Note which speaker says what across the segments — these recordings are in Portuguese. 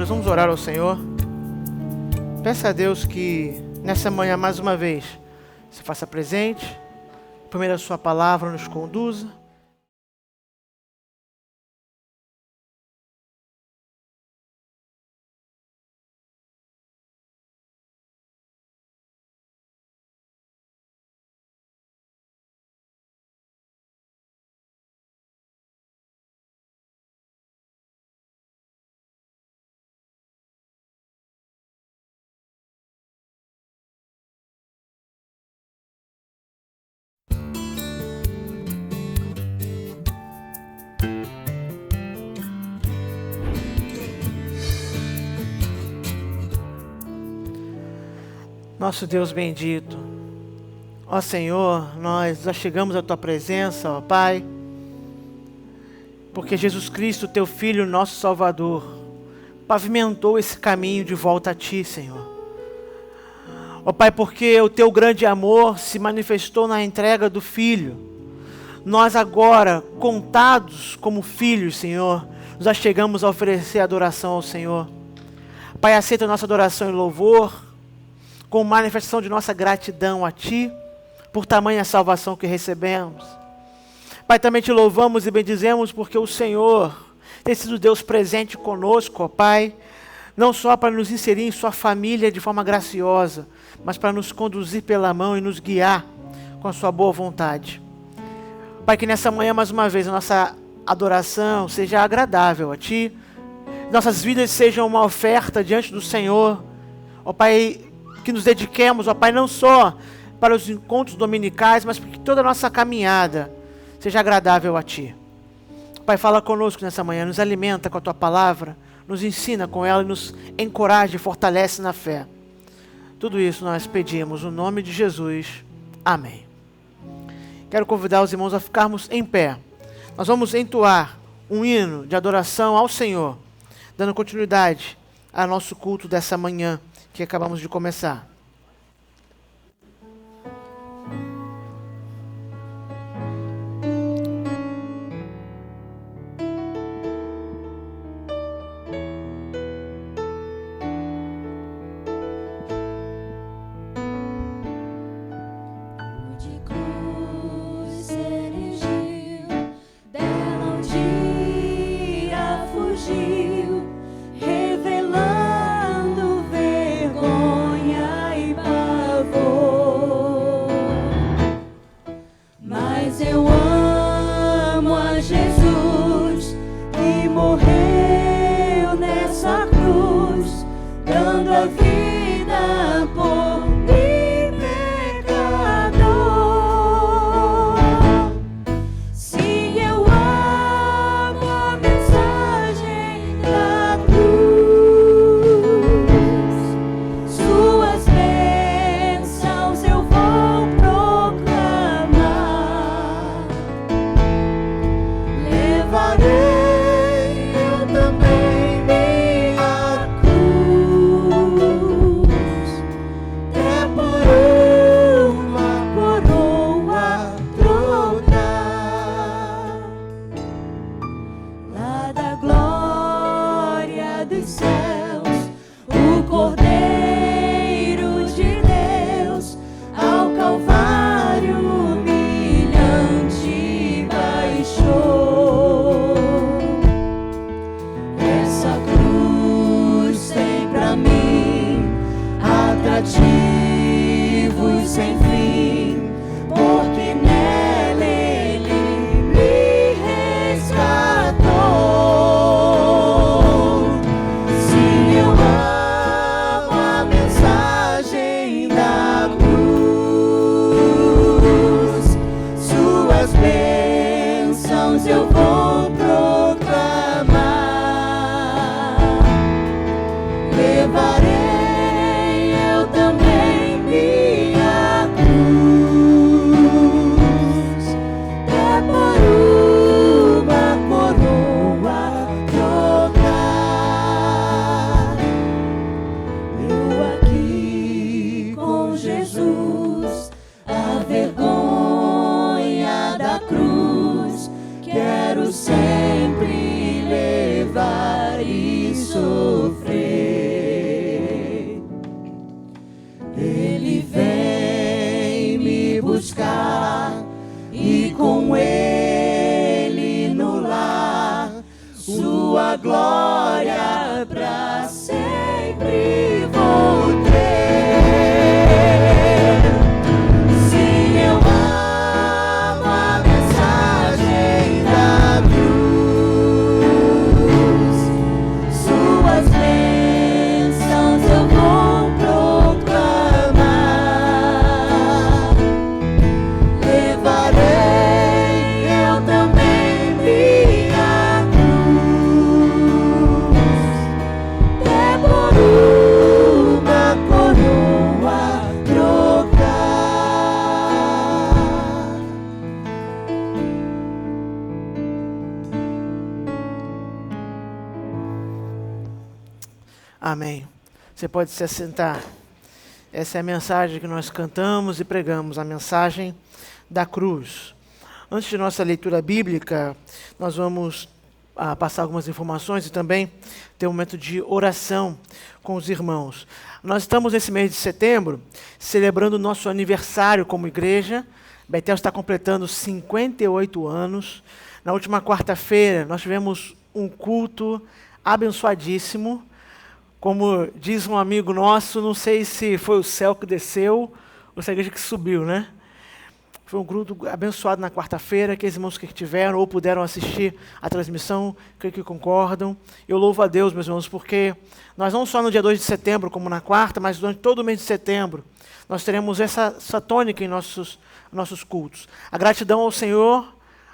Speaker 1: Nós vamos orar ao Senhor. Peça a Deus que nessa manhã, mais uma vez, se faça presente. Primeiro a sua palavra nos conduza. Nosso Deus bendito, ó Senhor, nós já chegamos à Tua presença, ó Pai, porque Jesus Cristo, Teu Filho, nosso Salvador, pavimentou esse caminho de volta a Ti, Senhor. Ó Pai, porque o Teu grande amor se manifestou na entrega do Filho, nós agora, contados como filhos, Senhor, já chegamos a oferecer adoração ao Senhor. Pai, aceita a nossa adoração e louvor, com manifestação de nossa gratidão a Ti, por tamanha salvação que recebemos. Pai, também Te louvamos e bendizemos, porque o Senhor tem sido Deus presente conosco, ó Pai, não só para nos inserir em Sua família de forma graciosa, mas para nos conduzir pela mão e nos guiar com a Sua boa vontade. Pai, que nessa manhã, mais uma vez, a nossa adoração seja agradável a Ti, nossas vidas sejam uma oferta diante do Senhor, ó Pai, que nos dediquemos, ó Pai, não só para os encontros dominicais, mas que toda a nossa caminhada seja agradável a Ti. Pai, fala conosco nessa manhã, nos alimenta com a Tua palavra, nos ensina com ela e nos encoraja e fortalece na fé. Tudo isso nós pedimos no nome de Jesus. Amém. Quero convidar os irmãos a ficarmos em pé. Nós vamos entoar um hino de adoração ao Senhor, dando continuidade ao nosso culto dessa manhã que acabamos de começar.
Speaker 2: buscar e com Ele no lar, sua glória pra sempre vou ter. Sim, eu amo a mensagem da cruz, suas bênçãos eu vou proclamar. Levarei eu também minha cruz, até por uma coroa trocar.
Speaker 1: Amém. Você pode se assentar. Essa é a mensagem que nós cantamos e pregamos, a mensagem da cruz. Antes de nossa leitura bíblica, nós vamos passar algumas informações e também ter um momento de oração com os irmãos. Nós estamos nesse mês de setembro celebrando o nosso aniversário como igreja. Betel está completando 58 anos. Na última quarta-feira nós tivemos um culto abençoadíssimo. Como diz um amigo nosso, não sei se foi o céu que desceu ou se a igreja que subiu, né? Foi um culto abençoado na quarta-feira, aqueles irmãos que tiveram ou puderam assistir a transmissão, creio que concordam. Eu louvo a Deus, meus irmãos, porque nós não só no dia 2 de setembro, como na quarta, mas durante todo o mês de setembro, nós teremos essa tônica em nossos cultos. A gratidão ao Senhor,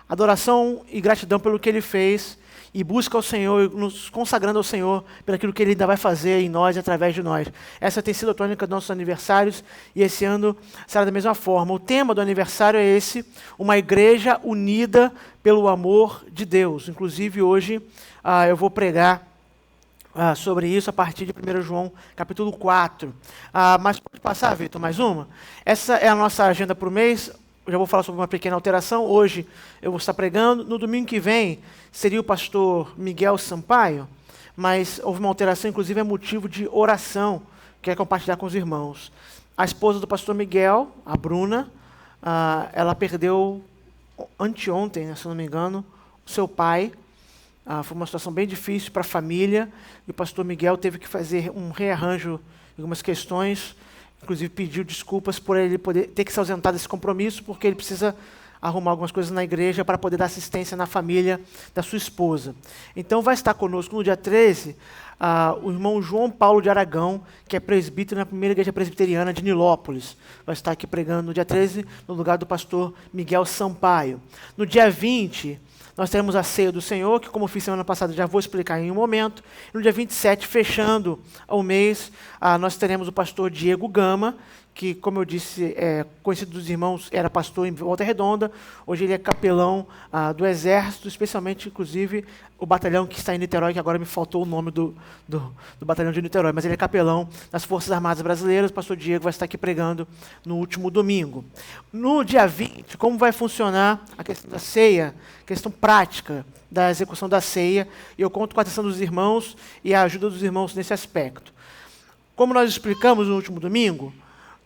Speaker 1: adoração e gratidão pelo que Ele fez, e busca ao Senhor, nos consagrando ao Senhor, pelo aquilo que Ele ainda vai fazer em nós e através de nós. Essa tem sido a tônica dos nossos aniversários, e esse ano será da mesma forma. O tema do aniversário é esse, uma igreja unida pelo amor de Deus. Inclusive, hoje eu vou pregar sobre isso a partir de 1 João, capítulo 4. Mas pode passar, Vitor, mais uma? Essa é a nossa agenda para o mês. Eu já vou falar sobre uma pequena alteração. Hoje eu vou estar pregando. No domingo que vem seria o pastor Miguel Sampaio, mas houve uma alteração, inclusive é motivo de oração. Quero compartilhar com os irmãos. A esposa do pastor Miguel, a Bruna, ela perdeu anteontem, se não me engano, o seu pai. Foi uma situação bem difícil para a família, e o pastor Miguel teve que fazer um rearranjo em algumas questões. Inclusive pediu desculpas por ele poder ter que se ausentar desse compromisso, porque ele precisa arrumar algumas coisas na igreja para poder dar assistência na família da sua esposa. Então vai estar conosco no dia 13 o irmão João Paulo de Aragão, que é presbítero na primeira igreja presbiteriana de Nilópolis. Vai estar aqui pregando no dia 13, no lugar do pastor Miguel Sampaio. No dia 20, nós teremos a ceia do Senhor, que como fiz semana passada, já vou explicar em um momento. No dia 27, fechando o mês, nós teremos o pastor Diego Gama, que, como eu disse, é conhecido dos irmãos, era pastor em Volta Redonda. Hoje ele é capelão do Exército, especialmente, inclusive, o batalhão que está em Niterói, que agora me faltou o nome do batalhão de Niterói, mas ele é capelão das Forças Armadas Brasileiras. O pastor Diego vai estar aqui pregando no último domingo. No dia 20, como vai funcionar a questão da ceia, questão prática da execução da ceia, e eu conto com a atenção dos irmãos e a ajuda dos irmãos nesse aspecto. Como nós explicamos no último domingo,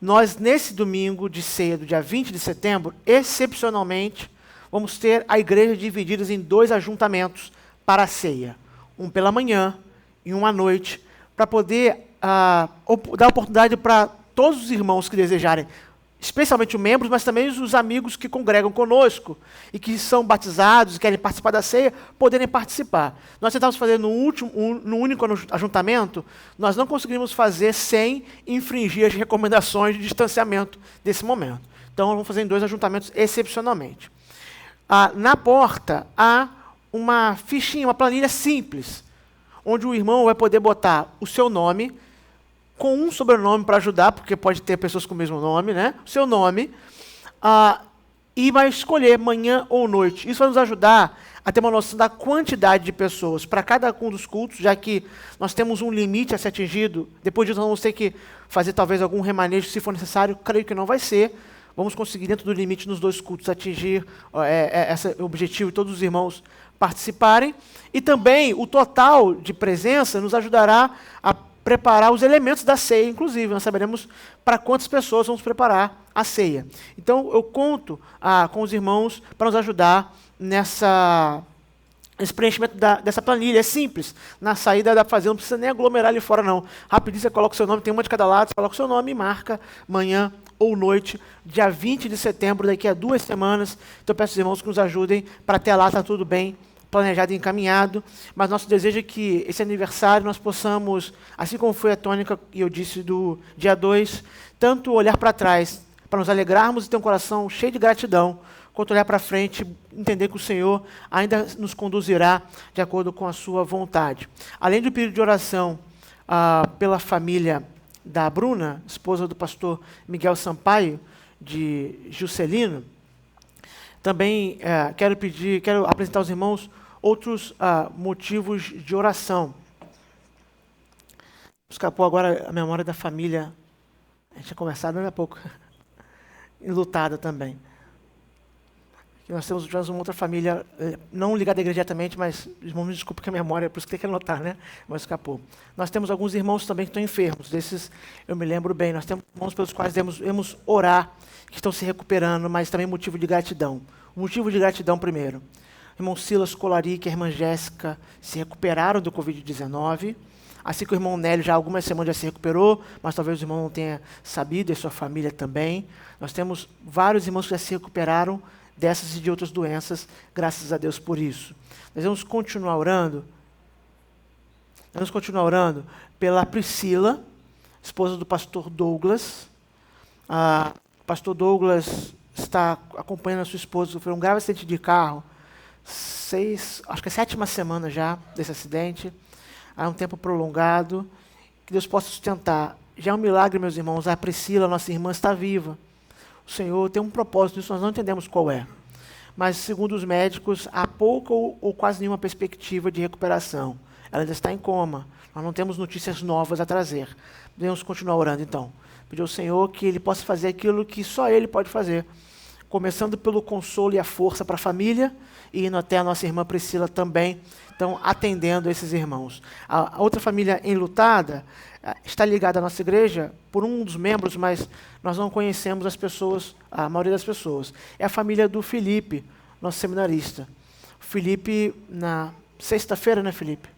Speaker 1: nós, nesse domingo de ceia, do dia 20 de setembro, excepcionalmente, vamos ter a igreja dividida em 2 ajuntamentos para a ceia. Um pela manhã e um à noite, para poder dar oportunidade para todos os irmãos que desejarem, especialmente os membros, mas também os amigos que congregam conosco e que são batizados e querem participar da ceia, poderem participar. Nós tentamos fazer no único ajuntamento, nós não conseguimos fazer sem infringir as recomendações de distanciamento desse momento. Então, vamos fazer em 2 ajuntamentos excepcionalmente. Na porta, há uma fichinha, uma planilha simples, onde o irmão vai poder botar o seu nome, com um sobrenome para ajudar, porque pode ter pessoas com o mesmo nome, né? O seu nome, e vai escolher manhã ou noite. Isso vai nos ajudar a ter uma noção da quantidade de pessoas para cada um dos cultos, já que nós temos um limite a ser atingido. Depois disso, nós vamos ter que fazer talvez algum remanejo, se for necessário. Creio que não vai ser. Vamos conseguir, dentro do limite, nos 2 cultos, atingir esse objetivo e todos os irmãos participarem. E também o total de presença nos ajudará a preparar os elementos da ceia, inclusive. Nós saberemos para quantas pessoas vamos preparar a ceia. Então, eu conto com os irmãos para nos ajudar nesse preenchimento dessa planilha. É simples. Na saída dá para fazer, não precisa nem aglomerar ali fora, não. Rapidinho você coloca o seu nome, tem uma de cada lado, você coloca o seu nome e marca manhã ou noite, dia 20 de setembro, daqui a 2 semanas. Então, eu peço aos irmãos que nos ajudem para até lá estar tudo bem planejado e encaminhado, mas nosso desejo é que esse aniversário nós possamos, assim como foi a tônica e eu disse do dia 2, tanto olhar para trás, para nos alegrarmos e ter um coração cheio de gratidão, quanto olhar para frente, entender que o Senhor ainda nos conduzirá de acordo com a sua vontade. Além do período de oração pela família da Bruna, esposa do pastor Miguel Sampaio, de Juscelino, também quero apresentar aos irmãos outros motivos de oração. Escapou agora a memória da família, a gente tinha conversado há pouco, enlutada também. Nós tivemos uma outra família, não ligada à igreja diretamente, mas, irmãos, me desculpe que a memória, por isso que tem que anotar, né? Mas escapou. Nós temos alguns irmãos também que estão enfermos, desses eu me lembro bem. Nós temos irmãos pelos quais devemos orar, que estão se recuperando, mas também motivo de gratidão. O motivo de gratidão primeiro. O irmão Silas Colaric e a irmã Jéssica se recuperaram do Covid-19, assim que o irmão Nélio já há algumas semanas já se recuperou, mas talvez o irmão não tenha sabido, e a sua família também. Nós temos vários irmãos que já se recuperaram dessas e de outras doenças, graças a Deus por isso. Nós vamos continuar orando. Vamos continuar orando pela Priscila, esposa do pastor Douglas. O pastor Douglas está acompanhando a sua esposa, sofreu um grave acidente de carro, acho que é a 7ª semana já desse acidente, há um tempo prolongado, que Deus possa sustentar. Já é um milagre, meus irmãos, a Priscila, nossa irmã, está viva. O Senhor tem um propósito nisso, nós não entendemos qual é. Mas, segundo os médicos, há pouca ou quase nenhuma perspectiva de recuperação. Ela ainda está em coma. Nós não temos notícias novas a trazer. Devemos continuar orando, então. Pedir ao Senhor que Ele possa fazer aquilo que só Ele pode fazer. Começando pelo consolo e a força para a família, e indo até a nossa irmã Priscila também, então, atendendo esses irmãos. A outra família enlutada está ligada à nossa igreja por um dos membros, mas nós não conhecemos as pessoas, a maioria das pessoas. É a família do Felipe, nosso seminarista. O Felipe, na sexta-feira, né, Felipe?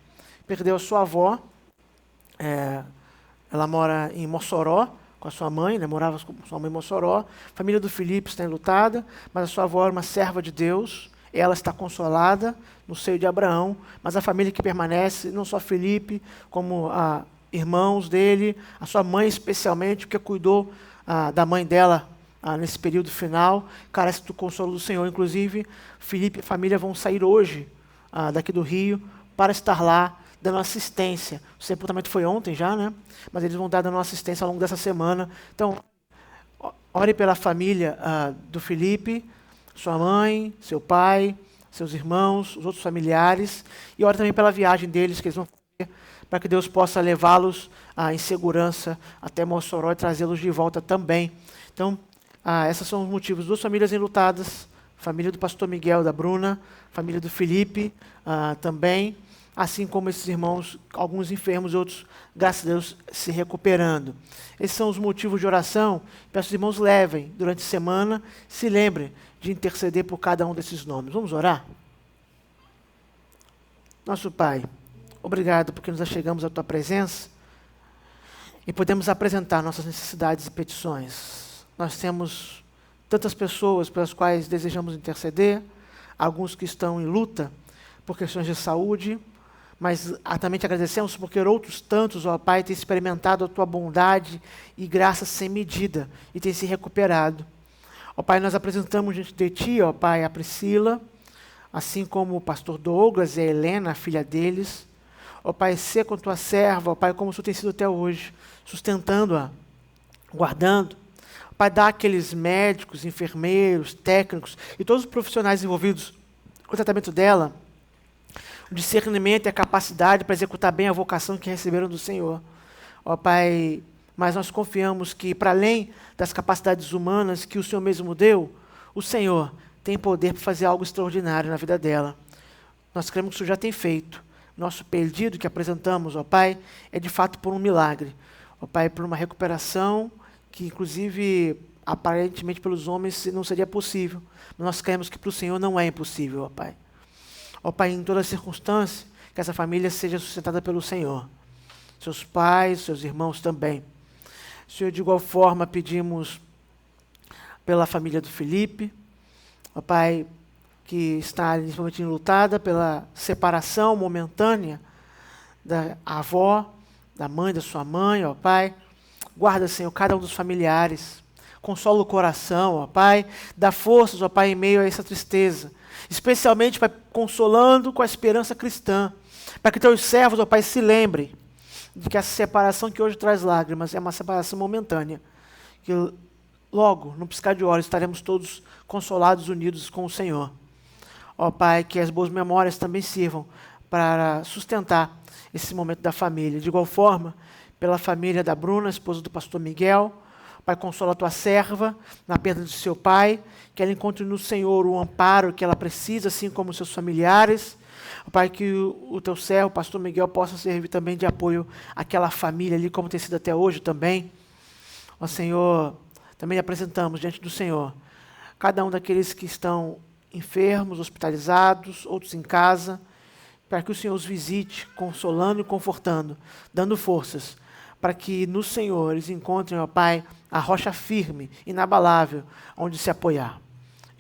Speaker 1: Perdeu a sua avó. Ela mora em Mossoró, com a sua mãe, né, morava com sua mãe em Mossoró. A família do Felipe está enlutada, mas a sua avó é uma serva de Deus. Ela está consolada no seio de Abraão, mas a família que permanece, não só Felipe, como irmãos dele, a sua mãe especialmente, porque cuidou da mãe dela nesse período final, carece do consolo do Senhor. Inclusive, Felipe e a família vão sair hoje daqui do Rio para estar lá dando assistência. O sepultamento foi ontem já, né? Mas eles vão dar dando assistência ao longo dessa semana. Então, ore pela família do Felipe, sua mãe, seu pai, seus irmãos, os outros familiares, e ore também pela viagem deles que eles vão fazer, para que Deus possa levá-los em segurança até Mossoró e trazê-los de volta também. Então, esses são os motivos. 2 famílias enlutadas, família do pastor Miguel, da Bruna, família do Felipe também, assim como esses irmãos, alguns enfermos e outros, graças a Deus, se recuperando. Esses são os motivos de oração. Peço que os irmãos levem durante a semana, se lembrem de interceder por cada um desses nomes. Vamos orar? Nosso Pai, obrigado porque nos achegamos à Tua presença e podemos apresentar nossas necessidades e petições. Nós temos tantas pessoas pelas quais desejamos interceder, alguns que estão em luta por questões de saúde, mas também te agradecemos porque outros tantos, ó Pai, têm experimentado a Tua bondade e graça sem medida e têm se recuperado. Ó Pai, nós apresentamos diante de Ti, ó Pai, a Priscila, assim como o pastor Douglas e a Helena, a filha deles. Ó Pai, ser com Tua serva, ó Pai, como o Senhor tem sido até hoje, sustentando-a, guardando. Ó Pai, dá aqueles médicos, enfermeiros, técnicos e todos os profissionais envolvidos com o tratamento dela, o discernimento e a capacidade para executar bem a vocação que receberam do Senhor. Ó Pai, mas nós confiamos que, para além das capacidades humanas que o Senhor mesmo deu, o Senhor tem poder para fazer algo extraordinário na vida dela. Nós cremos que o Senhor já tem feito, nosso pedido que apresentamos, ó Pai, é de fato por um milagre. Ó Pai, por uma recuperação que, inclusive, aparentemente pelos homens não seria possível. Mas nós cremos que para o Senhor não é impossível, ó Pai. Ó Pai, em toda circunstância, que essa família seja sustentada pelo Senhor. Seus pais, seus irmãos também. Senhor, de igual forma, pedimos pela família do Felipe, ó Pai, que está principalmente enlutada pela separação momentânea da avó, da mãe, da sua mãe, ó Pai. Guarda, Senhor, cada um dos familiares. Consola o coração, ó Pai. Dá forças, ó Pai, em meio a essa tristeza. Especialmente, Pai, consolando com a esperança cristã. Para que teus servos, ó Pai, se lembrem de que essa separação que hoje traz lágrimas é uma separação momentânea. Que logo, no piscar de olhos, estaremos todos consolados, unidos com o Senhor. Ó Pai, que as boas memórias também sirvam para sustentar esse momento da família. De igual forma, pela família da Bruna, esposa do pastor Miguel, Pai, consola a tua serva na perda de seu pai, que ela encontre no Senhor o amparo que ela precisa, assim como seus familiares. Pai, que o teu servo, o pastor Miguel, possa servir também de apoio àquela família ali, como tem sido até hoje também. Ó Senhor, também apresentamos diante do Senhor cada um daqueles que estão enfermos, hospitalizados, outros em casa, para que o Senhor os visite, consolando e confortando, dando forças, para que no Senhor eles encontrem, ó Pai, a rocha firme, inabalável, onde se apoiar.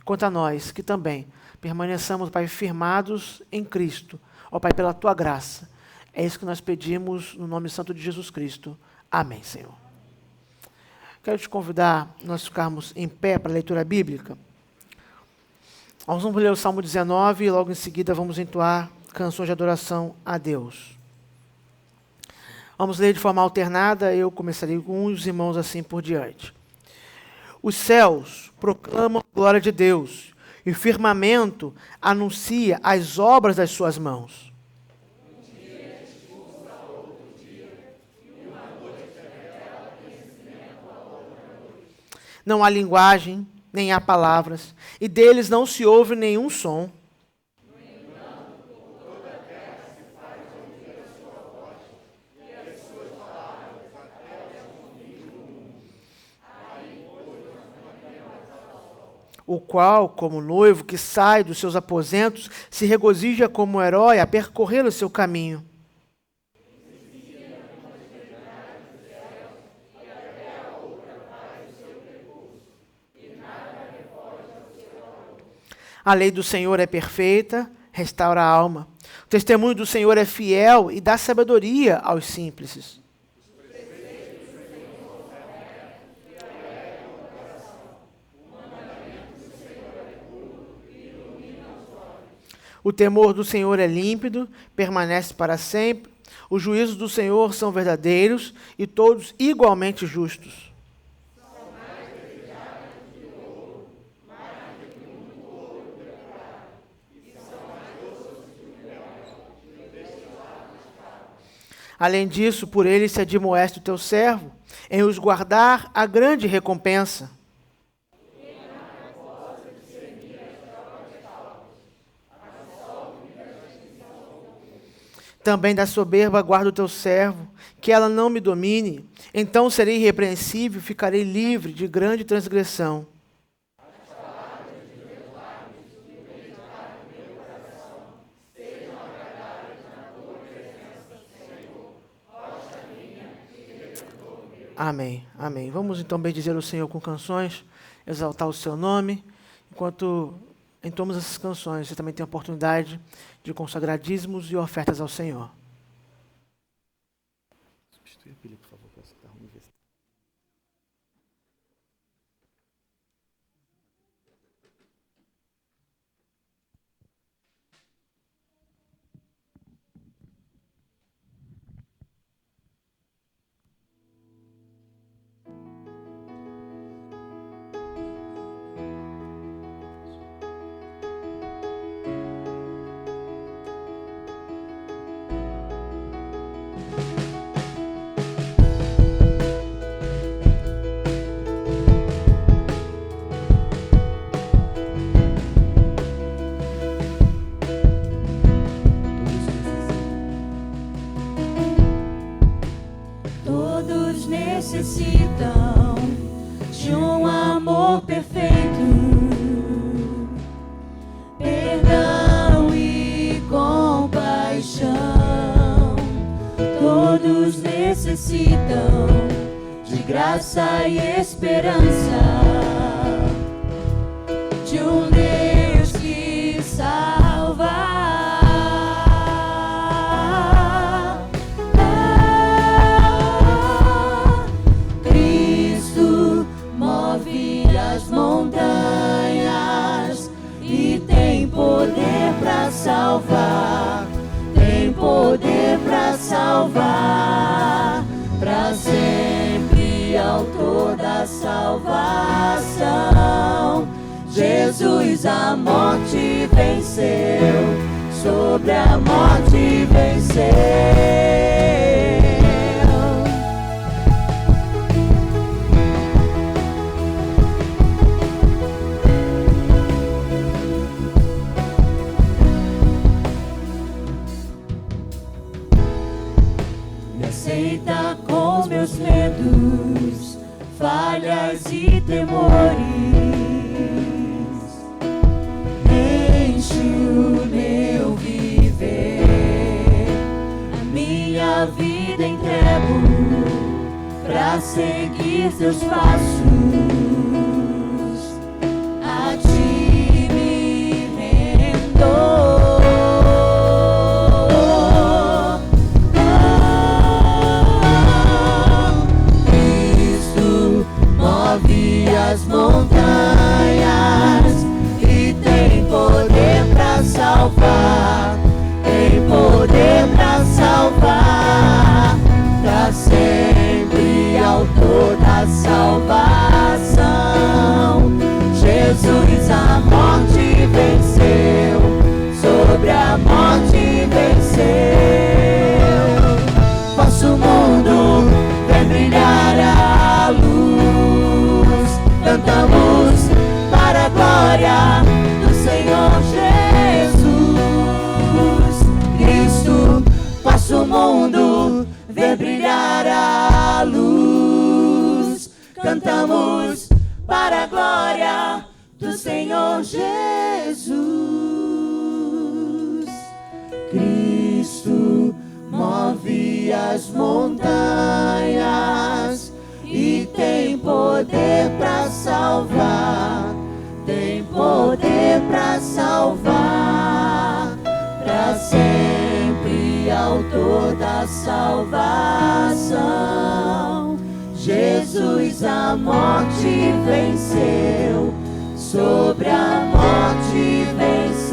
Speaker 1: Quanto a nós, que também permaneçamos, Pai, firmados em Cristo, ó Pai, pela Tua graça. É isso que nós pedimos no nome santo de Jesus Cristo. Amém, Senhor. Quero te convidar a nós ficarmos em pé para a leitura bíblica. Nós vamos ler o Salmo 19 e logo em seguida vamos entoar canções de adoração a Deus. Vamos ler de forma alternada, eu começarei com uns irmãos assim por diante. Os céus proclamam a glória de Deus, e o firmamento anuncia as obras das suas mãos. Não há linguagem, nem há palavras, e deles não se ouve nenhum som. O qual, como noivo que sai dos seus aposentos, se regozija como herói a percorrer o seu caminho. A lei do Senhor é perfeita, restaura a alma. O testemunho do Senhor é fiel e dá sabedoria aos simples. O temor do Senhor é límpido, permanece para sempre. Os juízos do Senhor são verdadeiros e todos igualmente justos. Além disso, por ele se admoeste o teu servo, em os guardar a grande recompensa. Também da soberba guarda o teu servo, que ela não me domine. Então serei irrepreensível, ficarei livre de grande transgressão. Amém, amém. Vamos então bendizer o Senhor com canções, exaltar o seu nome. Enquanto entoamos essas canções, você também tem a oportunidade de consagrar dízimos e ofertas ao Senhor. Substitui a pilha, por favor, para escutar uma vez.
Speaker 2: Todos necessitam de um amor perfeito, perdão e compaixão. Todos necessitam de graça e esperança, de um Deus que salva. Cristo move as montanhas e tem poder para salvar, tem poder para salvar, para sempre, autor da salvação. Jesus a morte venceu, sobre a morte venceu. Me aceita com meus medos, falhas e temores. Enche o meu viver, a minha vida entrego pra seguir seus passos. A ti me rendo. Cristo move as montanhas e tem poder pra salvar, tem poder pra salvar, pra sempre, autor da salvação. Jesus a morte venceu, sobre a morte venceu. Vosso mundo vem brilhar a luz, cantamos para a glória do Senhor Jesus. Cristo, vosso mundo vem brilhar a luz, cantamos para a glória do Senhor Jesus. Cristo move as montanhas e tem poder para salvar, tem poder para salvar, para sempre, autor da salvação. Jesus a morte venceu, sobre a morte venceu.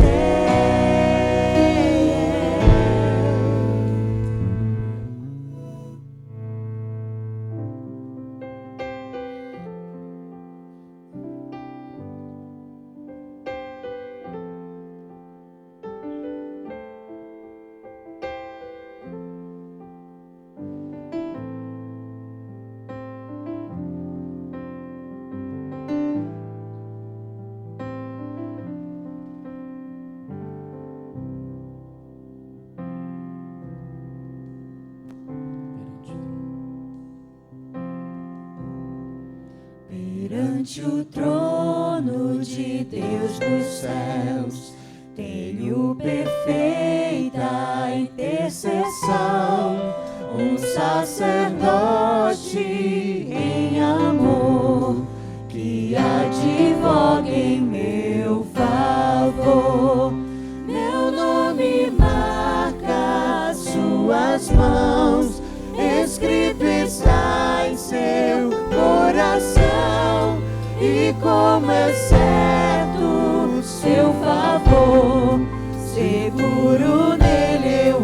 Speaker 2: Perante o trono de Deus dos céus, tenho perfeita intercessão, um sacerdote em amor, que advoga em meu favor. Meu nome marca suas mãos, escrito está em seu coração, e como é certo seu favor, seguro nele eu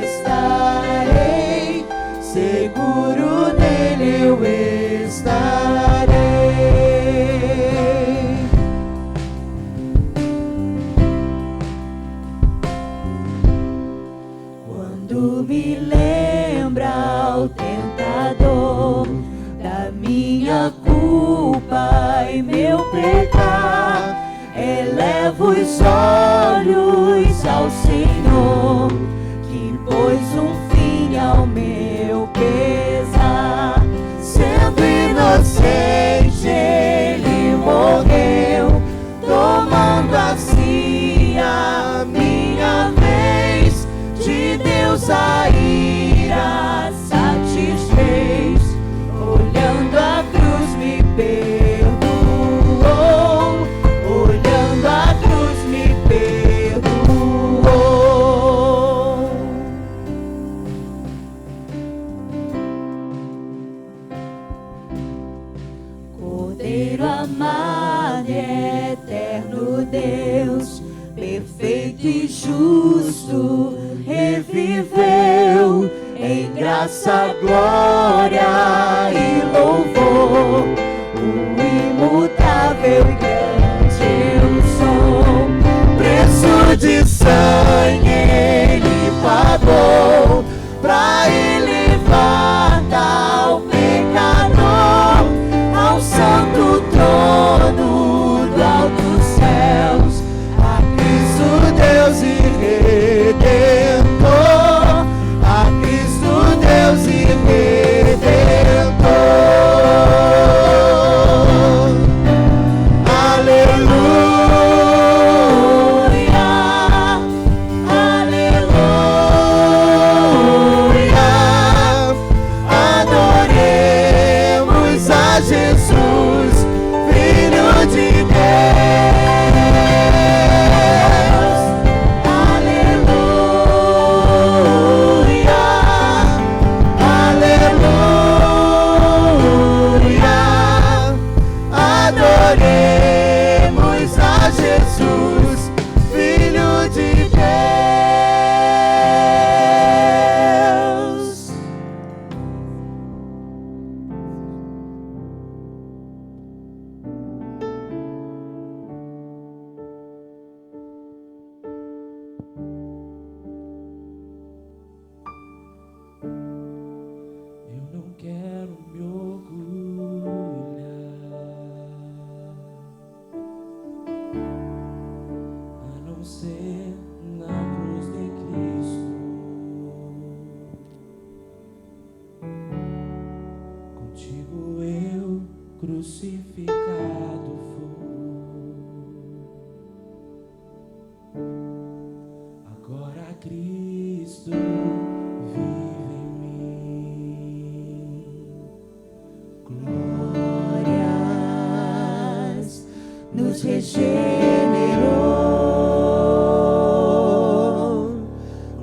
Speaker 2: estarei, seguro nele eu estarei. Quando me lembra o tentador da minha culpa e meu pecar, elevo os olhos ao Senhor, que pôs um fim ao meu pesar. amado e eterno Deus, perfeito e justo, reviveu em graça, glória e louvor, o imutável e grande eu sou. Preço de sangue ele pagou pra elevar tal pecador ao santo trono do alto céus, a Cristo Deus e Redentor, a Cristo Deus e Redentor. Aleluia, aleluia, adoremos a Jesus, Filho de Deus. Aleluia, aleluia, adoremos a Jesus, Filho de Deus.
Speaker 3: Eu não quero me orgulhar, a não ser na cruz de Cristo. Contigo eu crucificado fui. Agora Cristo vive em mim.
Speaker 2: Glórias nos regenerou,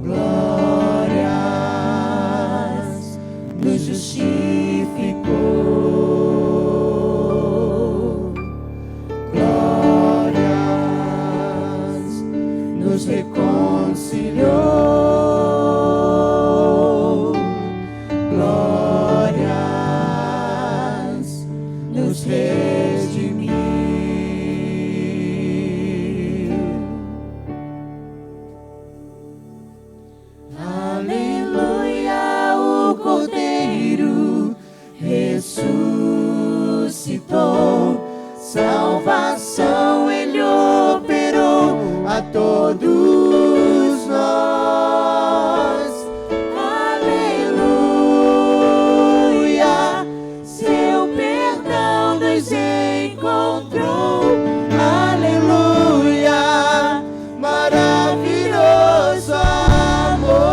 Speaker 2: glórias nos justificou, glórias nos reconciliou, glórias nos redimiu. Aleluia, o Cordeiro ressuscitou, salvação ele operou a todos nós. Aleluia, seu perdão nos encontrou. Aleluia, maravilhoso amor.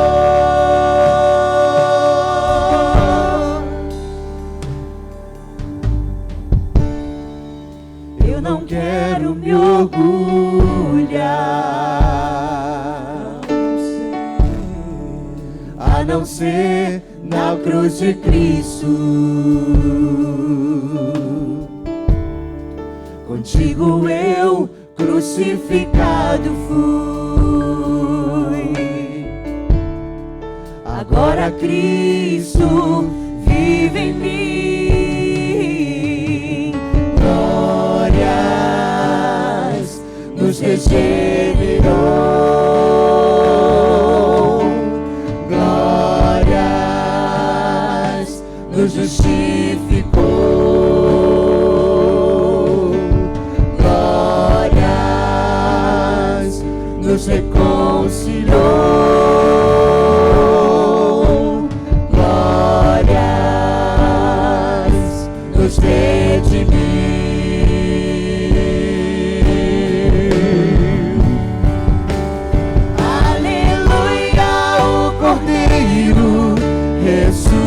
Speaker 2: Eu não quero me orgulhar, a não ser na cruz de Cristo. Contigo eu crucificado fui. Agora Cristo vive em mim. Glórias nos regenerou, glórias nos justificou, glórias nos reconciliou, glórias nos redimiu. Aleluia, o Cordeiro ressuscitou,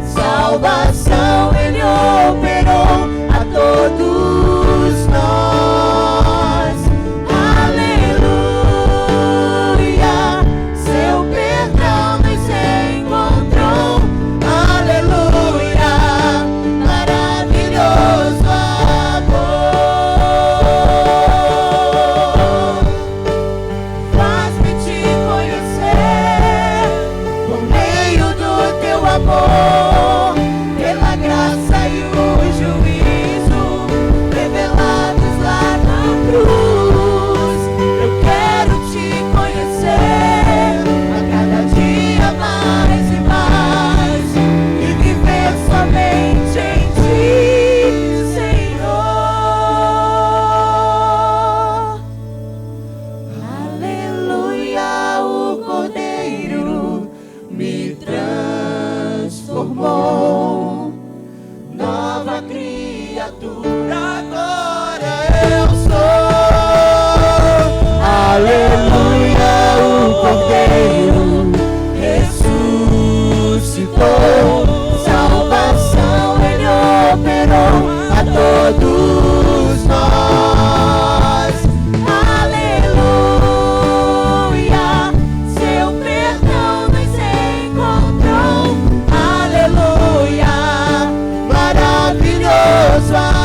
Speaker 2: salvação ele operou a todos nós. Aleluia, transformou. Nova criatura, agora eu sou. Aleluia, o Cordeiro ressuscitou. Salvação Ele operou a todos nós. Aleluia, seu perdão nos encontrou. Aleluia, maravilhoso amor.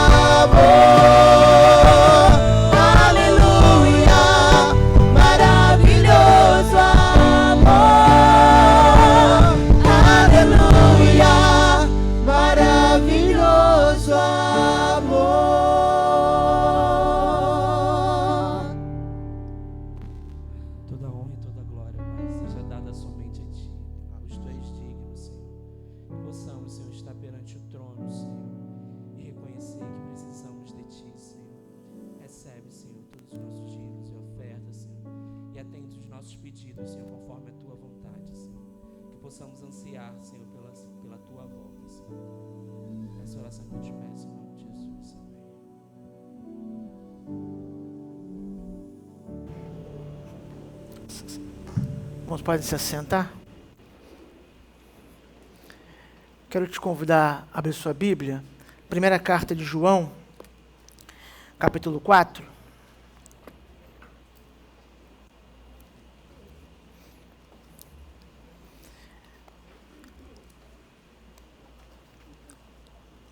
Speaker 2: Aleluia, maravilhoso amor. Aleluia, maravilhoso amor.
Speaker 3: Toda honra e toda glória, Pai, seja dada somente a Ti, pois Tu és digno, Senhor. Que possamos, Senhor, estar perante o trono, Senhor, e reconhecer que precisamos de Ti, Senhor. Recebe, Senhor, todos os nossos dízimos e ofertas, Senhor, e atende os nossos pedidos, Senhor, conforme a Tua vontade, Senhor. Que possamos ansiar, Senhor, pela Tua volta, Senhor. Essa oração que eu te peço, em nome de Jesus. Amém.
Speaker 1: Irmãos, podem se assentar. Quero te convidar a abrir sua Bíblia. Primeira carta de João, capítulo 4.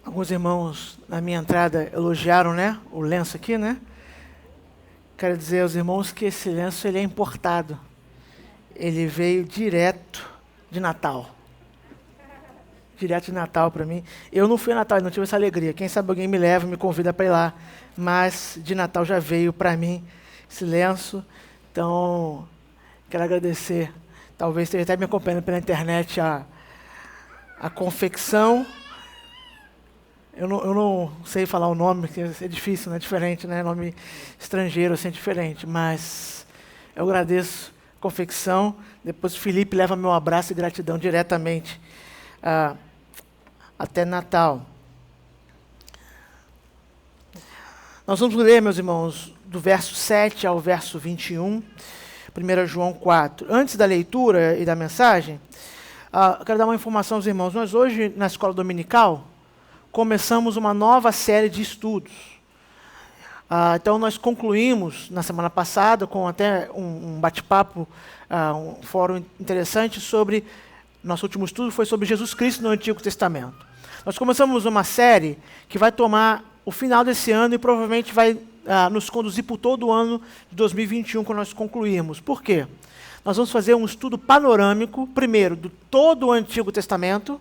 Speaker 1: Alguns irmãos, na minha entrada, elogiaram, né, o lenço aqui, né? Quero dizer aos irmãos que esse lenço ele é importado. Ele veio direto de Natal. Direto de Natal para mim. Eu não fui a Natal, não tive essa alegria. Quem sabe alguém me leva, me convida para ir lá. Mas de Natal já veio para mim esse lenço. Então, quero agradecer. Talvez esteja até me acompanhando pela internet a confecção. Eu não sei falar o nome, porque é difícil, né? É diferente, né? Nome estrangeiro, assim, é diferente. Mas eu agradeço a confecção. Depois o Felipe leva meu abraço e gratidão diretamente até Natal. Nós vamos ler, meus irmãos, do verso 7 ao verso 21, 1 João 4. Antes da leitura e da mensagem, quero dar uma informação aos irmãos. Nós hoje, na escola dominical, começamos uma nova série de estudos. Então, nós concluímos, na semana passada, com até um bate-papo, um fórum interessante sobre... Nosso último estudo foi sobre Jesus Cristo no Antigo Testamento. Nós começamos uma série que vai tomar o final desse ano e provavelmente vai nos conduzir por todo o ano de 2021, quando nós concluirmos. Por quê? Nós vamos fazer um estudo panorâmico, primeiro, de todo o Antigo Testamento,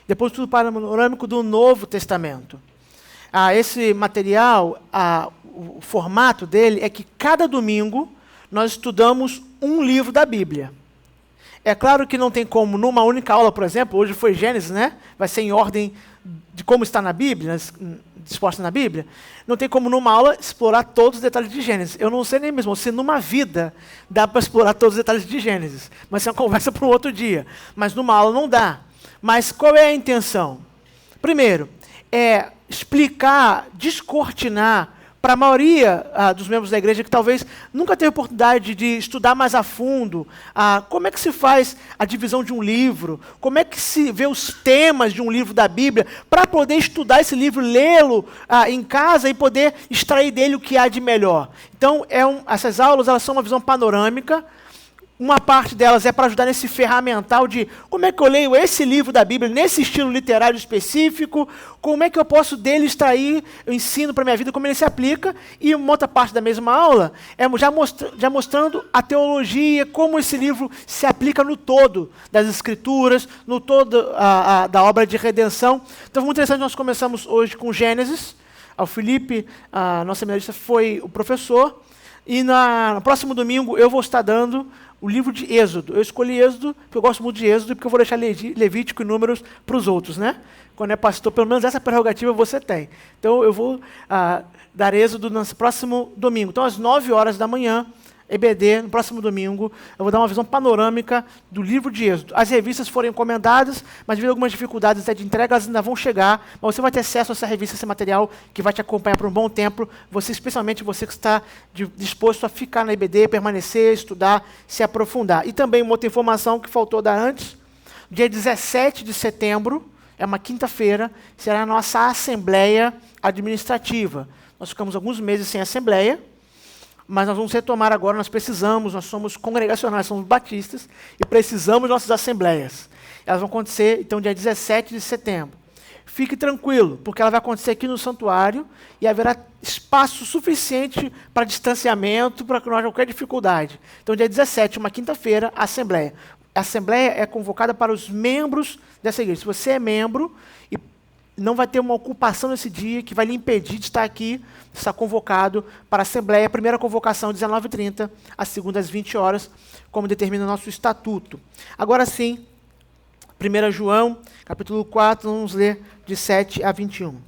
Speaker 1: depois um estudo panorâmico do Novo Testamento. Esse material, o formato dele é que cada domingo nós estudamos um livro da Bíblia. É claro que não tem como, numa única aula, por exemplo, hoje foi Gênesis, né? Vai ser em ordem de como está na Bíblia, disposta na Bíblia. Não tem como, numa aula, explorar todos os detalhes de Gênesis. Eu não sei nem mesmo se numa vida dá para explorar todos os detalhes de Gênesis. Mas isso é uma conversa para um outro dia. Mas numa aula não dá. Mas qual é a intenção? Primeiro, é explicar, descortinar para a maioria dos membros da igreja que talvez nunca teve oportunidade de estudar mais a fundo como é que se faz a divisão de um livro, como é que se vê os temas de um livro da Bíblia, para poder estudar esse livro, lê-lo em casa e poder extrair dele o que há de melhor. Então, essas aulas elas são uma visão panorâmica. Uma parte delas é para ajudar nesse ferramental de como é que eu leio esse livro da Bíblia, nesse estilo literário específico, como é que eu posso dele extrair o ensino para a minha vida, como ele se aplica, e uma outra parte da mesma aula é já mostrando a teologia, como esse livro se aplica no todo das Escrituras, no todo da obra de redenção. Então, muito interessante, nós começamos hoje com Gênesis. O Felipe, nosso seminarista, foi o professor, e no próximo domingo eu vou estar dando o livro de Êxodo. Eu escolhi Êxodo porque eu gosto muito de Êxodo e porque eu vou deixar Levítico e Números para os outros, né? Quando é pastor, pelo menos essa prerrogativa você tem. Então eu vou dar Êxodo no próximo domingo. Então às 9 horas da manhã, EBD, no próximo domingo, eu vou dar uma visão panorâmica do livro de Êxodo. As revistas foram encomendadas, mas devido a algumas dificuldades de entrega, elas ainda vão chegar, mas você vai ter acesso a essa revista, esse material, que vai te acompanhar por um bom tempo, você, especialmente você que está disposto a ficar na EBD, permanecer, estudar, se aprofundar. E também uma outra informação que faltou dar antes, dia 17 de setembro, é uma quinta-feira, será a nossa assembleia administrativa. Nós ficamos alguns meses sem assembleia, mas nós vamos retomar agora, nós somos congregacionais, somos batistas, e precisamos de nossas assembleias. Elas vão acontecer, então, dia 17 de setembro. Fique tranquilo, porque ela vai acontecer aqui no santuário, e haverá espaço suficiente para distanciamento, para que não haja qualquer dificuldade. Então, dia 17, uma quinta-feira, a assembleia. A assembleia é convocada para os membros dessa igreja. Se você é membro, e não vai ter uma ocupação nesse dia que vai lhe impedir de estar aqui, estar convocado para a Assembleia. A primeira convocação, 19h30, a segunda, às 20 horas, como determina o nosso estatuto. Agora sim, 1 João, capítulo 4, vamos ler de 7 a 21.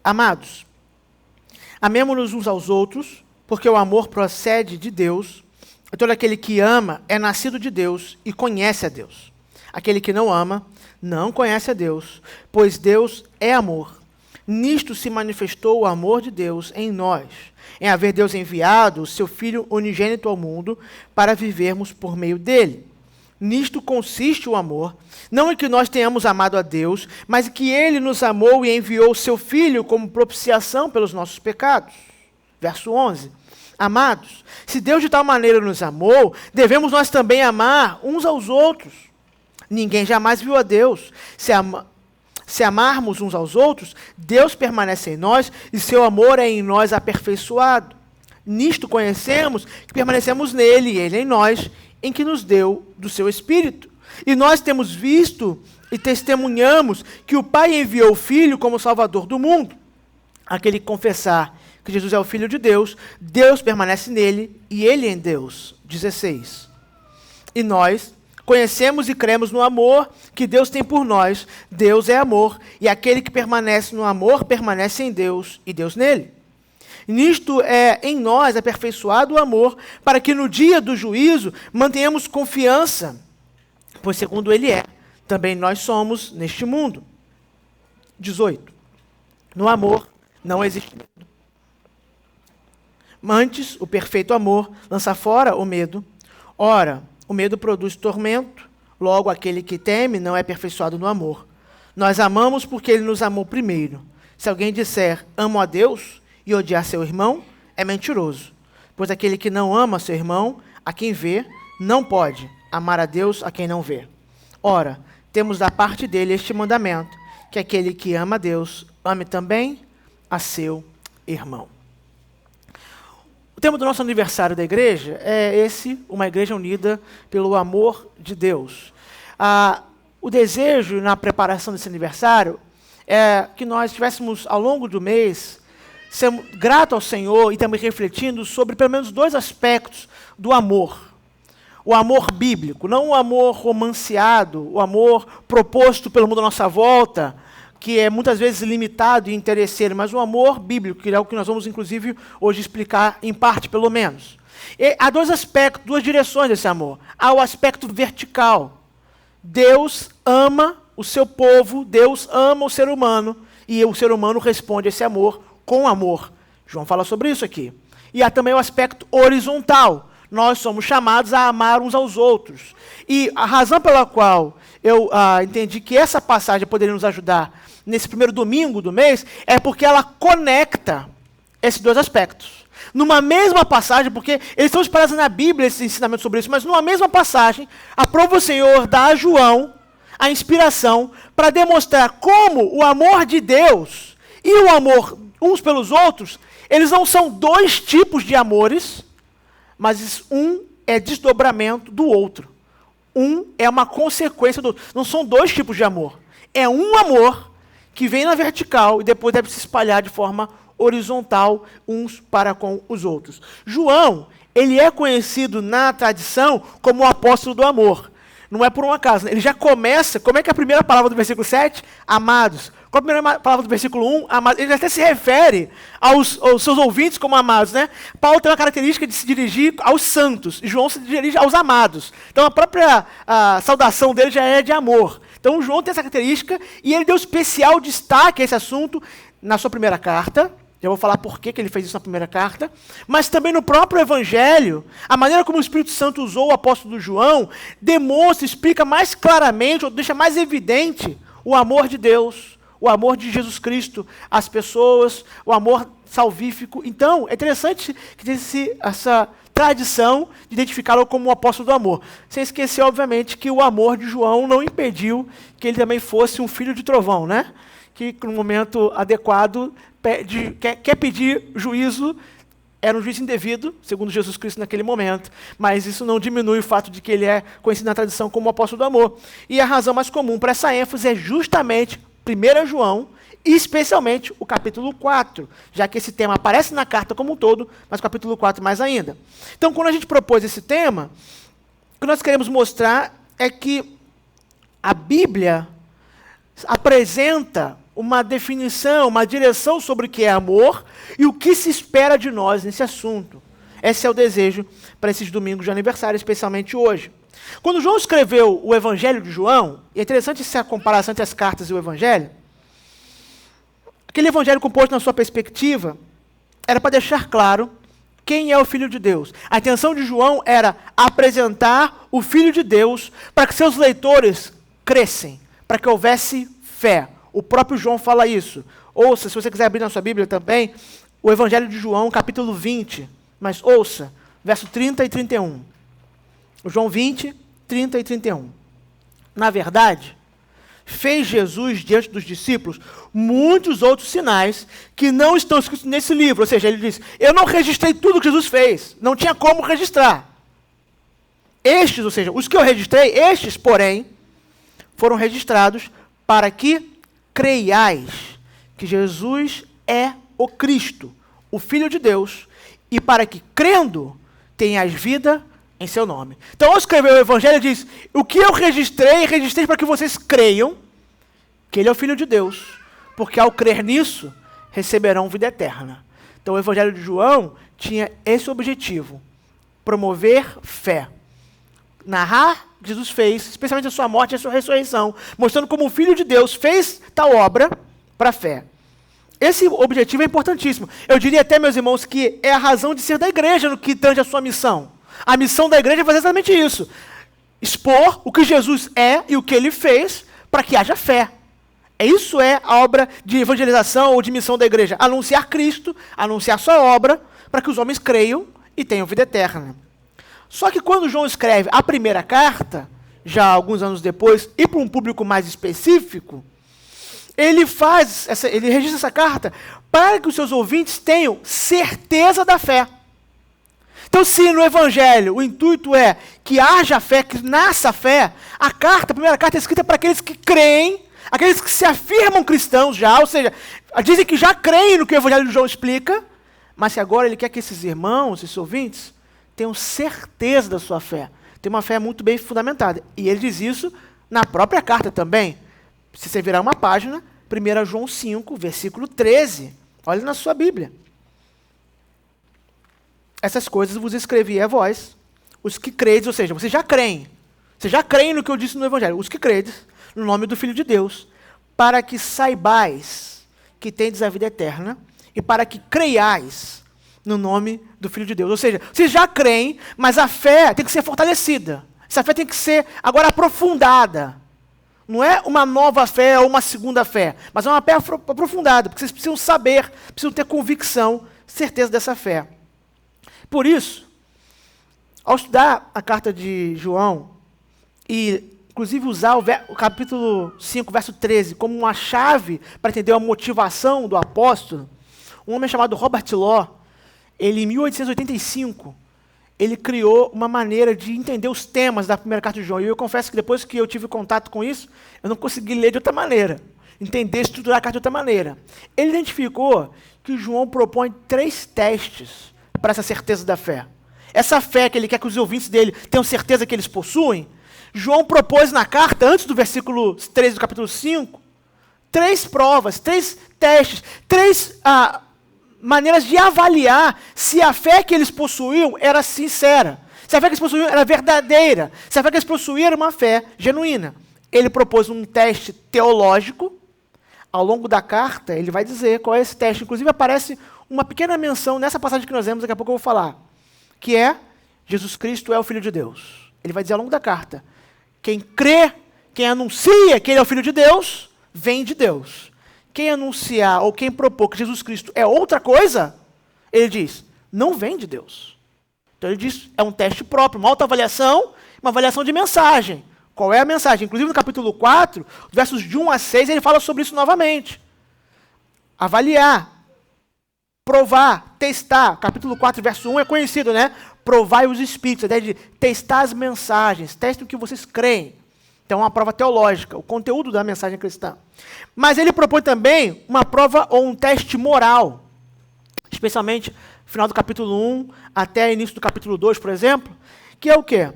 Speaker 1: Amados, amemo-nos uns aos outros, porque o amor procede de Deus, e todo aquele que ama é nascido de Deus e conhece a Deus. Aquele que não ama, não conhece a Deus, pois Deus é amor. Nisto se manifestou o amor de Deus em nós, em haver Deus enviado o seu Filho unigênito ao mundo para vivermos por meio dele. Nisto consiste o amor, não em que nós tenhamos amado a Deus, mas em que ele nos amou e enviou o seu Filho como propiciação pelos nossos pecados. Verso 11. Amados, se Deus de tal maneira nos amou, devemos nós também amar uns aos outros. Ninguém jamais viu a Deus. Se amarmos uns aos outros, Deus permanece em nós e seu amor é em nós aperfeiçoado. Nisto conhecemos que permanecemos nele e ele em nós, em que nos deu do seu Espírito. E nós temos visto e testemunhamos que o Pai enviou o Filho como Salvador do mundo. Aquele que confessar que Jesus é o Filho de Deus, Deus permanece nele e ele em Deus. 16. E nós conhecemos e cremos no amor que Deus tem por nós. Deus é amor, e aquele que permanece no amor permanece em Deus e Deus nele. Nisto é em nós aperfeiçoado o amor, para que no dia do juízo mantenhamos confiança, pois segundo ele é, também nós somos neste mundo. 18. No amor não existe medo. Antes, o perfeito amor lança fora o medo. Ora, o medo produz tormento, logo aquele que teme não é aperfeiçoado no amor. Nós amamos porque ele nos amou primeiro. Se alguém disser, amo a Deus, e odiar seu irmão, é mentiroso. Pois aquele que não ama seu irmão, a quem vê, não pode amar a Deus a quem não vê. Ora, temos da parte dele este mandamento, que aquele que ama a Deus, ame também a seu irmão. O tema do nosso aniversário da igreja é esse, uma igreja unida pelo amor de Deus. O desejo na preparação desse aniversário é que nós estivéssemos, ao longo do mês, sendo grato ao Senhor e também refletindo sobre pelo menos 2 aspectos do amor. O amor bíblico, não o amor romanceado, o amor proposto pelo mundo à nossa volta, que é muitas vezes limitado e interesseiro, mas o amor bíblico, que é o que nós vamos, inclusive, hoje explicar, em parte, pelo menos. E há 2 aspectos, 2 direções desse amor. Há o aspecto vertical. Deus ama o seu povo, Deus ama o ser humano, e o ser humano responde a esse amor com amor. João fala sobre isso aqui. E há também o aspecto horizontal. Nós somos chamados a amar uns aos outros. E a razão pela qual eu entendi que essa passagem poderia nos ajudar nesse primeiro domingo do mês é porque ela conecta esses 2 aspectos. Numa mesma passagem, porque eles estão espalhados na Bíblia, esse ensinamento sobre isso, mas numa mesma passagem, aprova o Senhor dar a João a inspiração para demonstrar como o amor de Deus e o amor uns pelos outros, eles não são 2 tipos de amores, mas um é desdobramento do outro. Um é uma consequência do outro. Não são 2 tipos de amor. É um amor que vem na vertical e depois deve se espalhar de forma horizontal uns para com os outros. João, ele é conhecido na tradição como o apóstolo do amor. Não é por um acaso. Ele já começa, como é que é a primeira palavra do versículo 7? Amados. Qual a primeira palavra do versículo 1? Amados. Ele até se refere aos seus ouvintes como amados, né? Paulo tem uma característica de se dirigir aos santos, e João se dirige aos amados. Então a própria saudação dele já é de amor. Então João tem essa característica, e ele deu especial destaque a esse assunto na sua primeira carta. Já vou falar por que ele fez isso na primeira carta. Mas também no próprio Evangelho, a maneira como o Espírito Santo usou o apóstolo João, demonstra, explica mais claramente, ou deixa mais evidente, o amor de Deus, o amor de Jesus Cristo às pessoas, o amor salvífico. Então, é interessante que tem essa tradição de identificá-lo como o apóstolo do amor. Sem esquecer, obviamente, que o amor de João não impediu que ele também fosse um filho de trovão, né? Que no momento adequado quer pedir juízo, era um juízo indevido, segundo Jesus Cristo naquele momento, mas isso não diminui o fato de que ele é conhecido na tradição como o apóstolo do amor. E a razão mais comum para essa ênfase é justamente 1 João, e especialmente o capítulo 4, já que esse tema aparece na carta como um todo, mas o capítulo 4 mais ainda. Então, quando a gente propôs esse tema, o que nós queremos mostrar é que a Bíblia apresenta uma definição, uma direção sobre o que é amor e o que se espera de nós nesse assunto. Esse é o desejo para esses domingos de aniversário, especialmente hoje. Quando João escreveu o Evangelho de João, e é interessante essa comparação entre as cartas e o Evangelho, aquele Evangelho composto na sua perspectiva era para deixar claro quem é o Filho de Deus. A intenção de João era apresentar o Filho de Deus para que seus leitores crescem, para que houvesse fé. O próprio João fala isso. Ouça, se você quiser abrir na sua Bíblia também, o Evangelho de João, capítulo 20. Mas ouça, verso 30 e 31. João 20, 30 e 31. Na verdade, fez Jesus diante dos discípulos muitos outros sinais que não estão escritos nesse livro. Ou seja, ele diz, eu não registrei tudo que Jesus fez. Não tinha como registrar. Estes, ou seja, os que eu registrei, estes, porém, foram registrados para que creiais que Jesus é o Cristo, o Filho de Deus, e para que, crendo, tenhas vida em seu nome. Então, ao escrever o Evangelho, ele diz, o que eu registrei para que vocês creiam que ele é o Filho de Deus, porque ao crer nisso, receberão vida eterna. Então, o Evangelho de João tinha esse objetivo, promover fé. Narrar o que Jesus fez, especialmente a sua morte e a sua ressurreição, mostrando como o Filho de Deus fez tal obra para a fé. Esse objetivo é importantíssimo. Eu diria até, meus irmãos, que é a razão de ser da igreja no que tange a sua missão. A missão da igreja é fazer exatamente isso. Expor o que Jesus é e o que ele fez para que haja fé. Isso é a obra de evangelização ou de missão da igreja. Anunciar Cristo, anunciar sua obra, para que os homens creiam e tenham vida eterna. Só que quando João escreve a primeira carta, já alguns anos depois, e para um público mais específico, ele registra essa carta para que os seus ouvintes tenham certeza da fé. Então, se no Evangelho o intuito é que haja fé, que nasça fé, a primeira carta é escrita para aqueles que creem, aqueles que se afirmam cristãos já, ou seja, dizem que já creem no que o Evangelho de João explica, mas que agora ele quer que esses irmãos, esses ouvintes, tenham certeza da sua fé. Tem uma fé muito bem fundamentada. E ele diz isso na própria carta também. Se você virar uma página, 1 João 5, versículo 13. Olha na sua Bíblia. Essas coisas vos escrevi a vós, os que credes, ou seja, vocês já creem. Vocês já creem no que eu disse no Evangelho. Os que credes, no nome do Filho de Deus, para que saibais que tendes a vida eterna e para que creiais no nome do Filho de Deus. Ou seja, vocês já creem, mas a fé tem que ser fortalecida. Essa fé tem que ser agora aprofundada. Não é uma nova fé ou uma segunda fé, mas é uma fé aprofundada, porque vocês precisam saber, precisam ter convicção, certeza dessa fé. Por isso, ao estudar a carta de João, e inclusive usar o capítulo 5, verso 13, como uma chave para entender a motivação do apóstolo, um homem chamado Robert Law, ele, em 1885, ele criou uma maneira de entender os temas da primeira carta de João. E eu confesso que depois que eu tive contato com isso, eu não consegui ler de outra maneira, entender, estruturar a carta de outra maneira. Ele identificou que João propõe 3 testes para essa certeza da fé. Essa fé que ele quer que os ouvintes dele tenham certeza que eles possuem, João propôs na carta, antes do versículo 13 do capítulo 5, 3 provas, 3 testes, 3 maneiras de avaliar se a fé que eles possuíam era sincera, se a fé que eles possuíam era verdadeira, se a fé que eles possuíam era uma fé genuína. Ele propôs um teste teológico. Ao longo da carta, ele vai dizer qual é esse teste. Inclusive, aparece uma pequena menção nessa passagem que nós vemos, daqui a pouco eu vou falar, que é Jesus Cristo é o Filho de Deus. Ele vai dizer ao longo da carta, quem crê, quem anuncia que ele é o Filho de Deus, vem de Deus. Quem anunciar ou quem propor que Jesus Cristo é outra coisa, ele diz, não vem de Deus. Então ele diz, é um teste próprio, uma autoavaliação, uma avaliação de mensagem. Qual é a mensagem? Inclusive no capítulo 4, versos de 1 a 6, ele fala sobre isso novamente. Avaliar, provar, testar. Capítulo 4, verso 1 é conhecido, né? Provai os espíritos, a ideia de testar as mensagens, testem o que vocês creem. Então é uma prova teológica, o conteúdo da mensagem cristã. Mas ele propõe também uma prova ou um teste moral, especialmente no final do capítulo 1 até início do capítulo 2, por exemplo, que é o quê?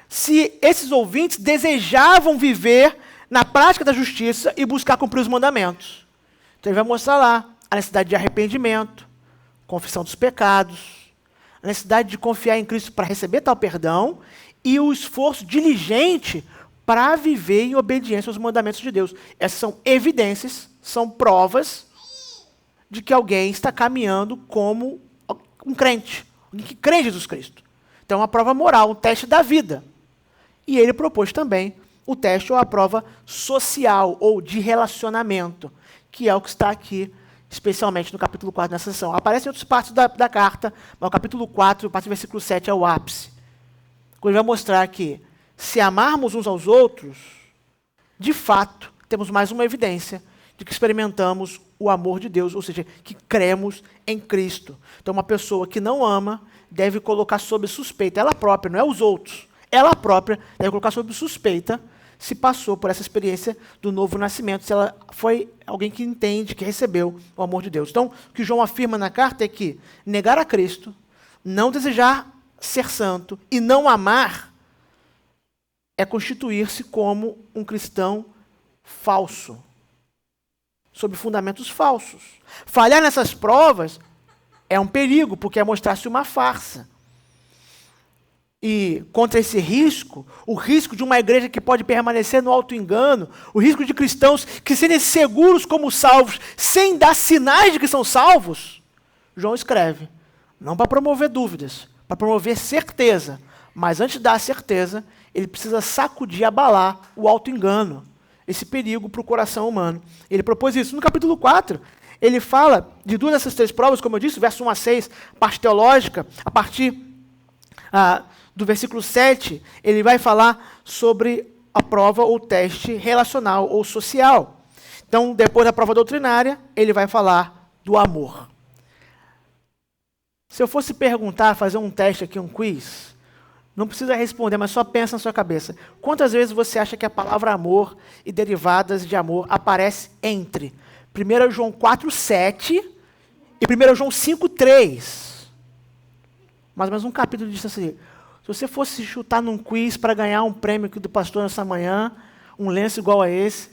Speaker 1: Se esses ouvintes desejavam viver na prática da justiça e buscar cumprir os mandamentos. Então ele vai mostrar lá a necessidade de arrependimento, confissão dos pecados, a necessidade de confiar em Cristo para receber tal perdão e o esforço diligente para viver em obediência aos mandamentos de Deus. Essas são evidências, são provas de que alguém está caminhando como um crente, alguém que crê em Jesus Cristo. Então é uma prova moral, um teste da vida. E ele propôs também o teste ou a prova social ou de relacionamento, que é o que está aqui, especialmente no capítulo 4 nessa sessão. Aparece em outras partes da carta, mas o capítulo 4, a partir do versículo 7, é o ápice. Ele vai mostrar que, se amarmos uns aos outros, de fato, temos mais uma evidência de que experimentamos o amor de Deus, ou seja, que cremos em Cristo. Então, uma pessoa que não ama deve colocar sob suspeita, ela própria, não é os outros, ela própria deve colocar sob suspeita se passou por essa experiência do novo nascimento, se ela foi alguém que entende, que recebeu o amor de Deus. Então, o que João afirma na carta é que negar a Cristo, não desejar ser santo e não amar é constituir-se como um cristão falso, sob fundamentos falsos. Falhar nessas provas é um perigo, porque é mostrar-se uma farsa. E contra esse risco, o risco de uma igreja que pode permanecer no auto-engano, o risco de cristãos que serem seguros como salvos, sem dar sinais de que são salvos, João escreve, não para promover dúvidas, para promover certeza, mas antes de dar a certeza, ele precisa sacudir, abalar o auto-engano, esse perigo para o coração humano. Ele propôs isso. No capítulo 4, ele fala de duas dessas 3 provas, como eu disse, verso 1 a 6, parte teológica, a partir do versículo 7, ele vai falar sobre a prova ou teste relacional ou social. Então, depois da prova doutrinária, ele vai falar do amor. Se eu fosse perguntar, fazer um teste aqui, um quiz, não precisa responder, mas só pensa na sua cabeça. Quantas vezes você acha que a palavra amor e derivadas de amor aparece entre 1 João 4,7 e 1 João 5,3? Mais ou menos um capítulo disso assim. Se você fosse chutar num quiz para ganhar um prêmio aqui do pastor nessa manhã, um lenço igual a esse,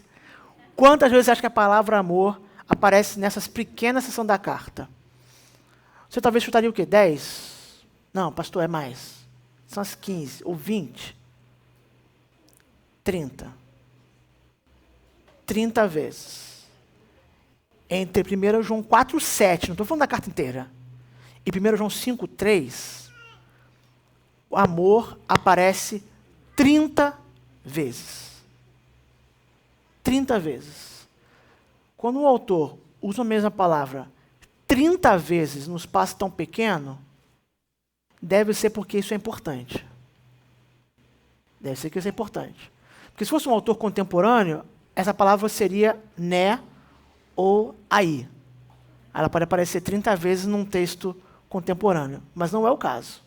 Speaker 1: quantas vezes você acha que a palavra amor aparece nessas pequenas seções da carta? Você talvez chutaria o quê? 10? Não, pastor, é mais. São as 15 ou 20. 30. 30 vezes. Entre 1 João 4,7, não estou falando da carta inteira, e 1 João 5,3, o amor aparece 30 vezes. 30 vezes. Quando o autor usa a mesma palavra 30 vezes num espaço tão pequeno, deve ser porque isso é importante. Deve ser que isso é importante. Porque se fosse um autor contemporâneo, essa palavra seria né ou aí. Ela pode aparecer 30 vezes num texto contemporâneo, mas não é o caso.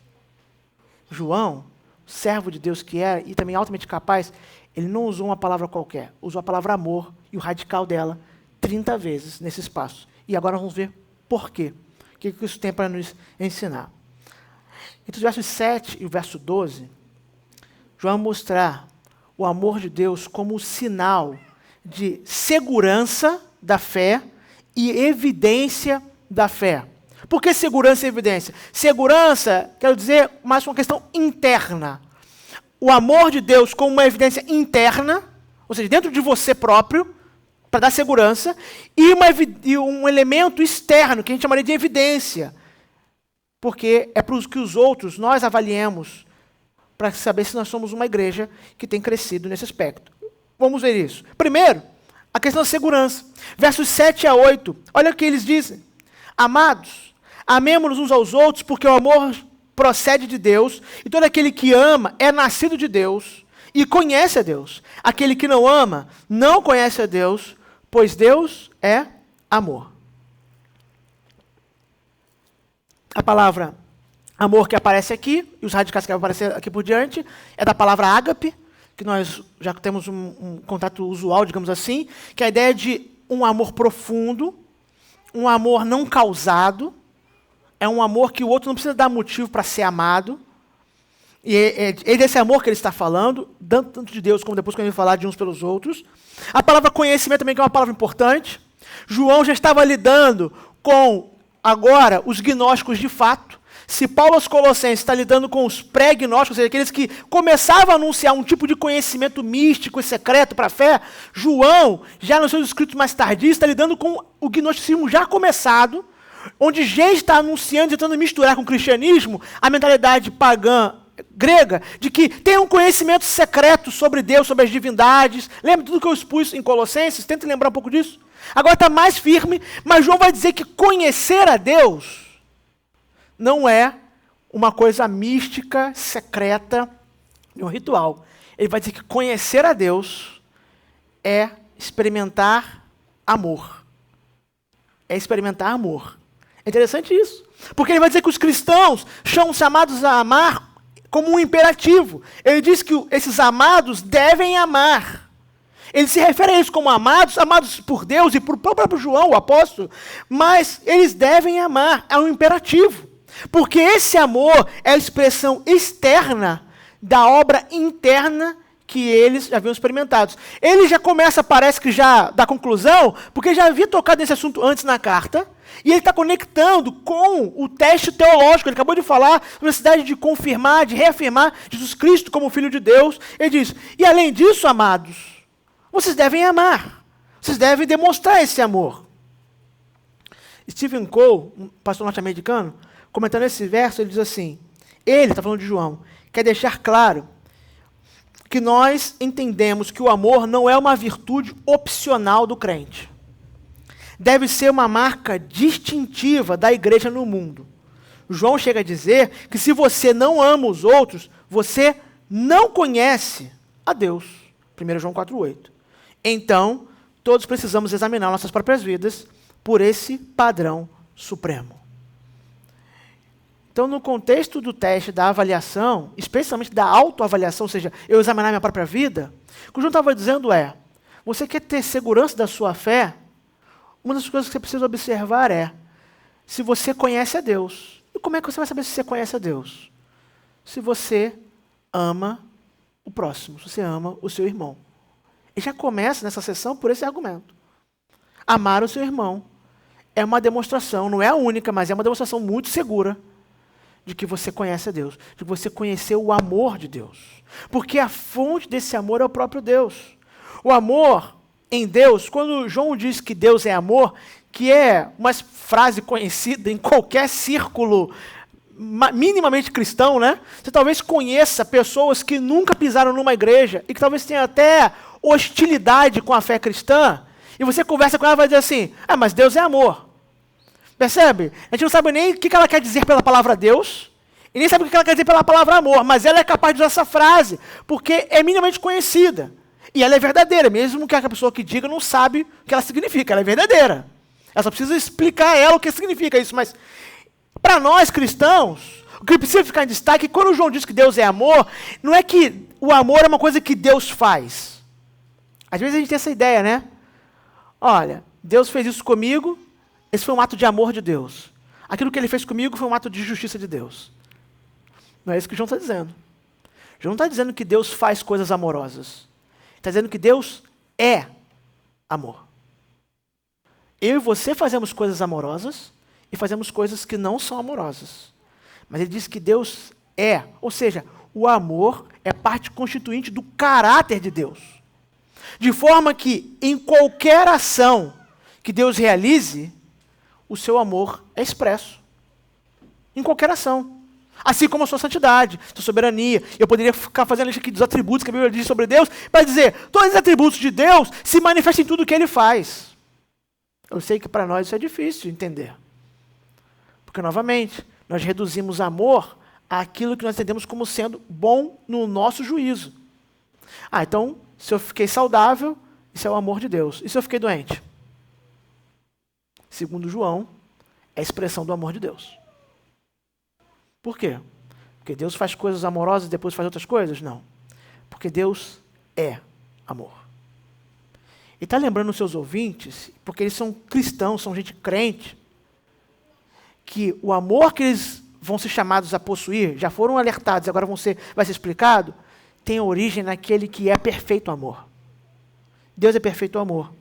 Speaker 1: João, servo de Deus que é, e também altamente capaz, ele não usou uma palavra qualquer, usou a palavra amor e o radical dela 30 vezes nesse espaço. E agora nós vamos ver por quê. O que isso tem para nos ensinar. Entre os versos 7 e o verso 12, João vai mostrar o amor de Deus como o sinal de segurança da fé e evidência da fé. Por que segurança e evidência? Segurança, quero dizer, mais uma questão interna. O amor de Deus como uma evidência interna, ou seja, dentro de você próprio, para dar segurança, e um elemento externo, que a gente chamaria de evidência. Porque é para que os outros, nós avaliemos, para saber se nós somos uma igreja que tem crescido nesse aspecto. Vamos ver isso. Primeiro, a questão da segurança. Versos 7 a 8, olha o que eles dizem. Amados, amemo-nos uns aos outros, porque o amor procede de Deus, e todo aquele que ama é nascido de Deus e conhece a Deus. Aquele que não ama não conhece a Deus, pois Deus é amor. A palavra amor que aparece aqui, e os radicais que vão aparecer aqui por diante, é da palavra ágape, que nós já temos um contato usual, digamos assim, que é a ideia de um amor profundo, um amor não causado, é um amor que o outro não precisa dar motivo para ser amado. E é desse amor que ele está falando, tanto de Deus como depois quando ele falar de uns pelos outros. A palavra conhecimento também, que é uma palavra importante. João já estava lidando com, agora, os gnósticos de fato. Se Paulo aos Colossenses está lidando com os pré-gnósticos, ou seja, aqueles que começavam a anunciar um tipo de conhecimento místico e secreto para a fé, João, já nos seus escritos mais tardios, está lidando com o gnosticismo já começado, onde gente está anunciando, tentando misturar com o cristianismo a mentalidade pagã grega, de que tem um conhecimento secreto sobre Deus, sobre as divindades. Lembra tudo que eu expus em Colossenses? Tentem lembrar um pouco disso. Agora está mais firme, mas João vai dizer que conhecer a Deus não é uma coisa mística, secreta, um ritual. Ele vai dizer que conhecer a Deus é experimentar amor. É experimentar amor. É interessante isso. Porque ele vai dizer que os cristãos são chamados a amar como um imperativo. Ele diz que esses amados devem amar. Ele se refere a isso como amados, amados por Deus e por próprio João, o apóstolo, mas eles devem amar, é um imperativo. Porque esse amor é a expressão externa da obra interna que eles já haviam experimentado. Ele já começa, parece que já da conclusão, porque já havia tocado nesse assunto antes na carta, e ele está conectando com o teste teológico. Ele acabou de falar sobre a necessidade de confirmar, de reafirmar Jesus Cristo como Filho de Deus. Ele diz, e além disso, amados, vocês devem amar. Vocês devem demonstrar esse amor. Stephen Cole, um pastor norte-americano, comentando esse verso, ele diz assim, ele está falando de João, quer deixar claro que nós entendemos que o amor não é uma virtude opcional do crente. Deve ser uma marca distintiva da igreja no mundo. João chega a dizer que se você não ama os outros, você não conhece a Deus. 1 João 4,8. Então, todos precisamos examinar nossas próprias vidas por esse padrão supremo. Então, no contexto do teste, da avaliação, especialmente da autoavaliação, ou seja, eu examinar minha própria vida, o que o João estava dizendo é, você quer ter segurança da sua fé? Uma das coisas que você precisa observar é se você conhece a Deus. E como é que você vai saber se você conhece a Deus? Se você ama o próximo, se você ama o seu irmão. E já começa nessa sessão por esse argumento. Amar o seu irmão é uma demonstração, não é a única, mas é uma demonstração muito segura de que você conhece a Deus, de que você conheceu o amor de Deus. Porque a fonte desse amor é o próprio Deus. O amor em Deus, quando João diz que Deus é amor, que é uma frase conhecida em qualquer círculo minimamente cristão, né? Você talvez conheça pessoas que nunca pisaram numa igreja e que talvez tenham até hostilidade com a fé cristã, e você conversa com ela e vai dizer assim, mas Deus é amor. Percebe? A gente não sabe nem o que ela quer dizer pela palavra Deus, e nem sabe o que ela quer dizer pela palavra amor, mas ela é capaz de usar essa frase, porque é minimamente conhecida. E ela é verdadeira, mesmo que a pessoa que diga não sabe o que ela significa, ela é verdadeira. Ela só precisa explicar a ela o que significa isso, mas para nós cristãos, o que precisa ficar em destaque é que quando o João diz que Deus é amor, não é que o amor é uma coisa que Deus faz. Às vezes a gente tem essa ideia, né? Olha, Deus fez isso comigo, esse foi um ato de amor de Deus. Aquilo que ele fez comigo foi um ato de justiça de Deus. Não é isso que João está dizendo. João não está dizendo que Deus faz coisas amorosas. Está dizendo que Deus é amor. Eu e você fazemos coisas amorosas e fazemos coisas que não são amorosas. Mas ele diz que Deus é, ou seja, o amor é parte constituinte do caráter de Deus. De forma que em qualquer ação que Deus realize, o seu amor é expresso. Em qualquer ação. Assim como a sua santidade, sua soberania. Eu poderia ficar fazendo a lista aqui dos atributos que a Bíblia diz sobre Deus, para dizer, todos os atributos de Deus se manifestam em tudo o que Ele faz. Eu sei que para nós isso é difícil de entender. Porque, novamente, nós reduzimos amor àquilo que nós entendemos como sendo bom no nosso juízo. Então, se eu fiquei saudável, isso é o amor de Deus. E se eu fiquei doente? Segundo João, é a expressão do amor de Deus. Por quê? Porque Deus faz coisas amorosas e depois faz outras coisas? Não. Porque Deus é amor. E está lembrando os seus ouvintes, porque eles são cristãos, são gente crente, que o amor que eles vão ser chamados a possuir, já foram alertados, agora vai ser explicado, tem origem naquele que é perfeito amor. Deus é perfeito amor.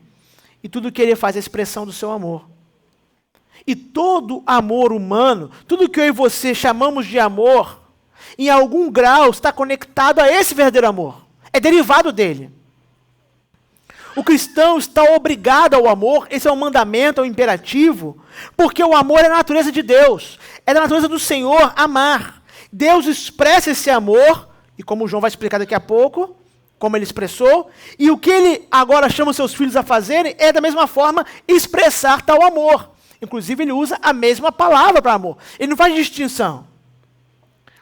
Speaker 1: E tudo que Ele faz é a expressão do seu amor. E todo amor humano, tudo que eu e você chamamos de amor, em algum grau está conectado a esse verdadeiro amor. É derivado dele. O cristão está obrigado ao amor, esse é um mandamento, é um imperativo, porque o amor é a natureza de Deus, é da natureza do Senhor amar. Deus expressa esse amor, e como o João vai explicar daqui a pouco, como ele expressou, e o que ele agora chama os seus filhos a fazerem é da mesma forma expressar tal amor. Inclusive ele usa a mesma palavra para amor. Ele não faz distinção.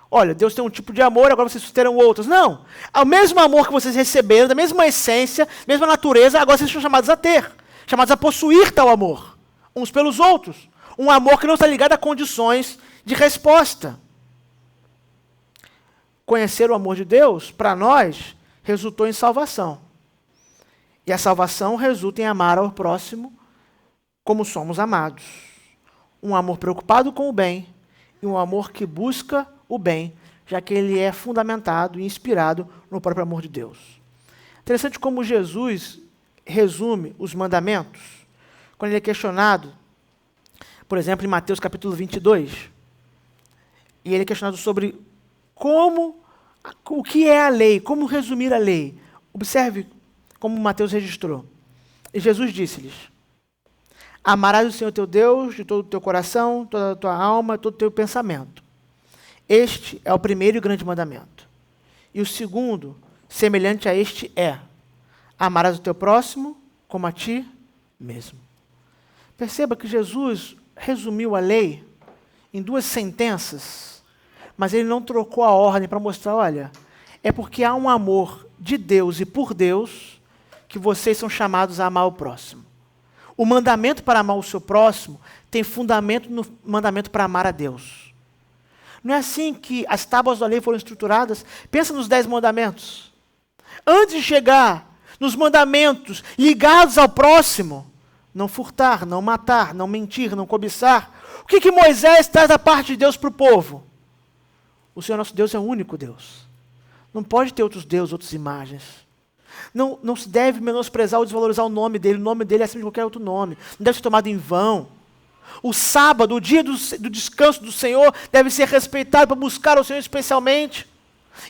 Speaker 1: Olha, Deus tem um tipo de amor, agora vocês terão outros. Não. O mesmo amor que vocês receberam, da mesma essência, mesma natureza, agora vocês são chamados a ter. Chamados a possuir tal amor. Uns pelos outros. Um amor que não está ligado a condições de resposta. Conhecer o amor de Deus, para nós, resultou em salvação. E a salvação resulta em amar ao próximo como somos amados. Um amor preocupado com o bem e um amor que busca o bem, já que ele é fundamentado e inspirado no próprio amor de Deus. Interessante como Jesus resume os mandamentos, quando ele é questionado, por exemplo, em Mateus capítulo 22, e ele é questionado sobre o que é a lei, como resumir a lei. Observe como Mateus registrou. E Jesus disse-lhes: amarás o Senhor teu Deus de todo o teu coração, toda a tua alma, todo o teu pensamento. Este é o primeiro e grande mandamento. E o segundo, semelhante a este, é: amarás o teu próximo como a ti mesmo. Perceba que Jesus resumiu a lei em 2 sentenças, mas ele não trocou a ordem para mostrar, olha, é porque há um amor de Deus e por Deus que vocês são chamados a amar o próximo. O mandamento para amar o seu próximo tem fundamento no mandamento para amar a Deus. Não é assim que as tábuas da lei foram estruturadas? Pensa nos 10 mandamentos. Antes de chegar nos mandamentos ligados ao próximo, não furtar, não matar, não mentir, não cobiçar, o que Moisés traz da parte de Deus para o povo? O Senhor nosso Deus é o único Deus. Não pode ter outros deuses, outras imagens. Não se deve menosprezar ou desvalorizar o nome dele é acima de qualquer outro nome. Não deve ser tomado em vão. O sábado, o dia do descanso do Senhor, deve ser respeitado para buscar o Senhor especialmente.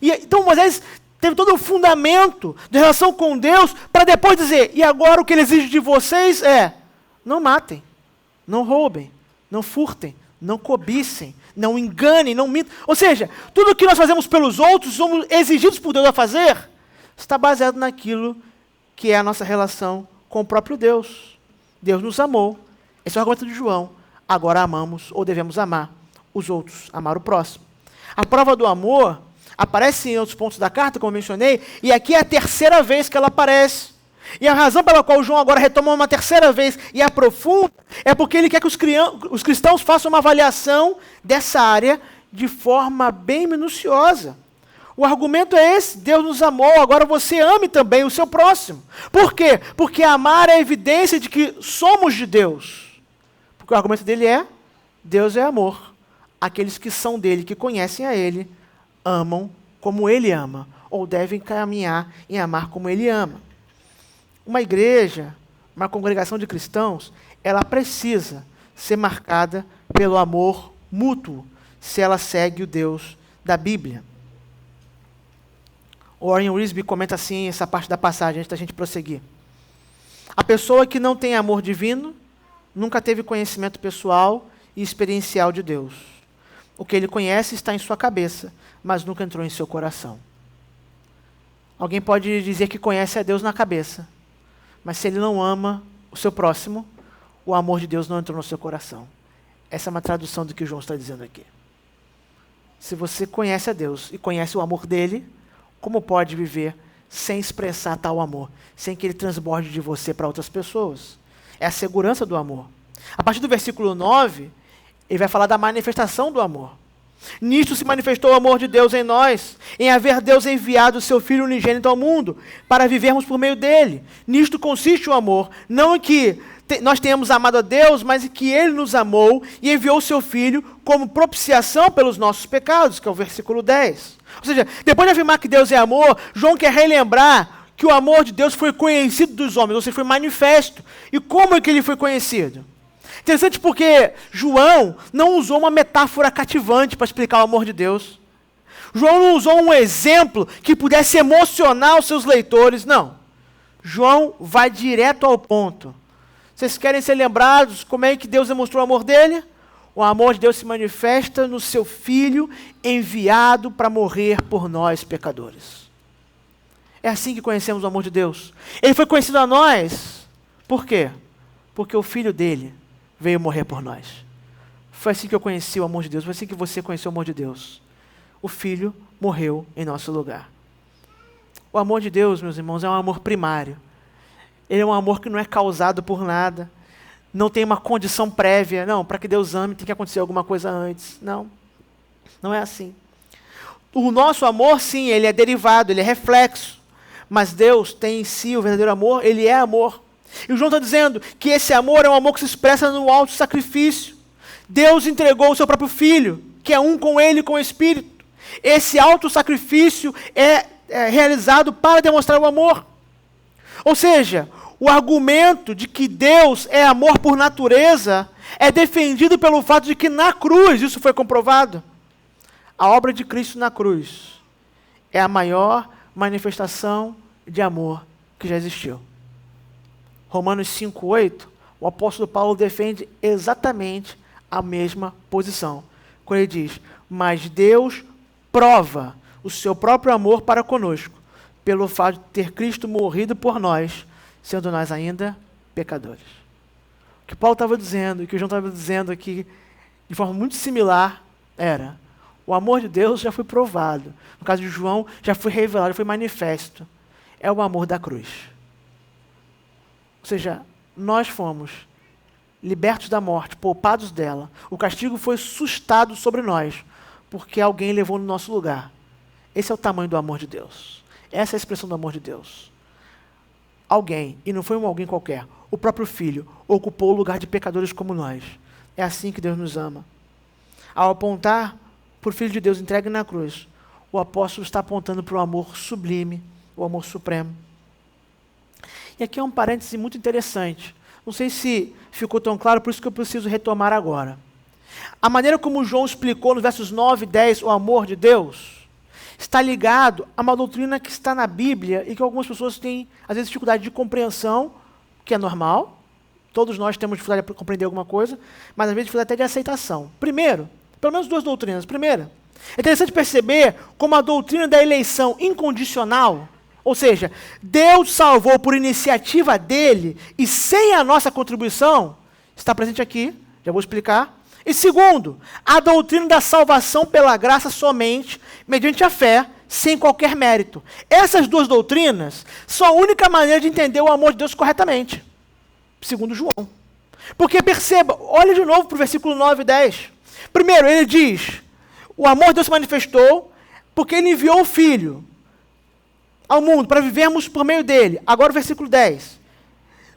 Speaker 1: Então Moisés teve todo o fundamento de relação com Deus para depois dizer, e agora o que ele exige de vocês é: não matem, não roubem, não furtem, não cobicem, não enganem, não mintam. Ou seja, tudo que nós fazemos pelos outros, somos exigidos por Deus a fazer, está baseado naquilo que é a nossa relação com o próprio Deus. Deus nos amou. Esse é o argumento de João. Agora amamos, ou devemos amar os outros, amar o próximo. A prova do amor aparece em outros pontos da carta, como eu mencionei, e aqui é a 3ª vez que ela aparece. E a razão pela qual João agora retoma uma 3ª vez e aprofunda é porque ele quer que os cristãos façam uma avaliação dessa área de forma bem minuciosa. O argumento é esse: Deus nos amou, agora você ame também o seu próximo. Por quê? Porque amar é a evidência de que somos de Deus. Porque o argumento dele é: Deus é amor. Aqueles que são dele, que conhecem a ele, amam como ele ama, ou devem caminhar em amar como ele ama. Uma igreja, uma congregação de cristãos, ela precisa ser marcada pelo amor mútuo, se ela segue o Deus da Bíblia. O Warren Wiersbe comenta assim essa parte da passagem, antes da gente prosseguir. A pessoa que não tem amor divino nunca teve conhecimento pessoal e experiencial de Deus. O que ele conhece está em sua cabeça, mas nunca entrou em seu coração. Alguém pode dizer que conhece a Deus na cabeça, mas se ele não ama o seu próximo, o amor de Deus não entrou no seu coração. Essa é uma tradução do que João está dizendo aqui. Se você conhece a Deus e conhece o amor dele, como pode viver sem expressar tal amor, sem que ele transborde de você para outras pessoas? É a segurança do amor. A partir do versículo 9, ele vai falar da manifestação do amor. Nisto se manifestou o amor de Deus em nós, em haver Deus enviado o seu Filho unigênito ao mundo, para vivermos por meio dele. Nisto consiste o amor, não em que nós tenhamos amado a Deus, mas em que ele nos amou e enviou o seu Filho como propiciação pelos nossos pecados, que é o versículo 10. Ou seja, depois de afirmar que Deus é amor, João quer relembrar que o amor de Deus foi conhecido dos homens, ou seja, foi manifesto. E como é que ele foi conhecido? Interessante porque João não usou uma metáfora cativante para explicar o amor de Deus. João não usou um exemplo que pudesse emocionar os seus leitores, não. João vai direto ao ponto. Vocês querem ser lembrados como é que Deus demonstrou o amor dele? O amor de Deus se manifesta no seu Filho enviado para morrer por nós, pecadores. É assim que conhecemos o amor de Deus. Ele foi conhecido a nós. Por quê? Porque o Filho dele veio morrer por nós. Foi assim que eu conheci o amor de Deus. Foi assim que você conheceu o amor de Deus. O Filho morreu em nosso lugar. O amor de Deus, meus irmãos, é um amor primário. Ele é um amor que não é causado por nada. Não tem uma condição prévia. Não, para que Deus ame tem que acontecer alguma coisa antes. Não, não é assim. O nosso amor, sim, ele é derivado, ele é reflexo. Mas Deus tem em si o verdadeiro amor, ele é amor. E o João está dizendo que esse amor é um amor que se expressa no alto sacrifício. Deus entregou o seu próprio Filho, que é um com ele e com o Espírito. Esse alto sacrifício é realizado para demonstrar o amor. Ou seja, o argumento de que Deus é amor por natureza é defendido pelo fato de que na cruz isso foi comprovado. A obra de Cristo na cruz é a maior manifestação de amor que já existiu. Romanos 5:8, o apóstolo Paulo defende exatamente a mesma posição. Quando ele diz, mas Deus prova o seu próprio amor para conosco, pelo fato de ter Cristo morrido por nós, sendo nós ainda pecadores. O que Paulo estava dizendo, e que o João estava dizendo aqui, de forma muito similar, era, o amor de Deus já foi provado. No caso de João, já foi revelado, já foi manifesto. É o amor da cruz. Ou seja, nós fomos libertos da morte, poupados dela. O castigo foi sustado sobre nós, porque alguém levou no nosso lugar. Esse é o tamanho do amor de Deus. Essa é a expressão do amor de Deus. Alguém, e não foi um alguém qualquer, o próprio Filho, ocupou o lugar de pecadores como nós. É assim que Deus nos ama. Ao apontar para o Filho de Deus entregue na cruz, o apóstolo está apontando para o amor sublime, o amor supremo. E aqui é um parêntese muito interessante. Não sei se ficou tão claro, por isso que eu preciso retomar agora. A maneira como João explicou nos versos 9 e 10 o amor de Deus está ligado a uma doutrina que está na Bíblia e que algumas pessoas têm, às vezes, dificuldade de compreensão, que é normal. Todos nós temos dificuldade de compreender alguma coisa, mas às vezes dificuldade até de aceitação. Primeiro, pelo menos duas doutrinas. Primeira, é interessante perceber como a doutrina da eleição incondicional, ou seja, Deus salvou por iniciativa dele e sem a nossa contribuição, está presente aqui, já vou explicar. E segundo, a doutrina da salvação pela graça somente, mediante a fé, sem qualquer mérito. Essas duas doutrinas são a única maneira de entender o amor de Deus corretamente, segundo João. Porque perceba, olha de novo para o versículo 9 e 10. Primeiro, ele diz, o amor de Deus se manifestou porque ele enviou o Filho ao mundo para vivermos por meio dele. Agora o versículo 10.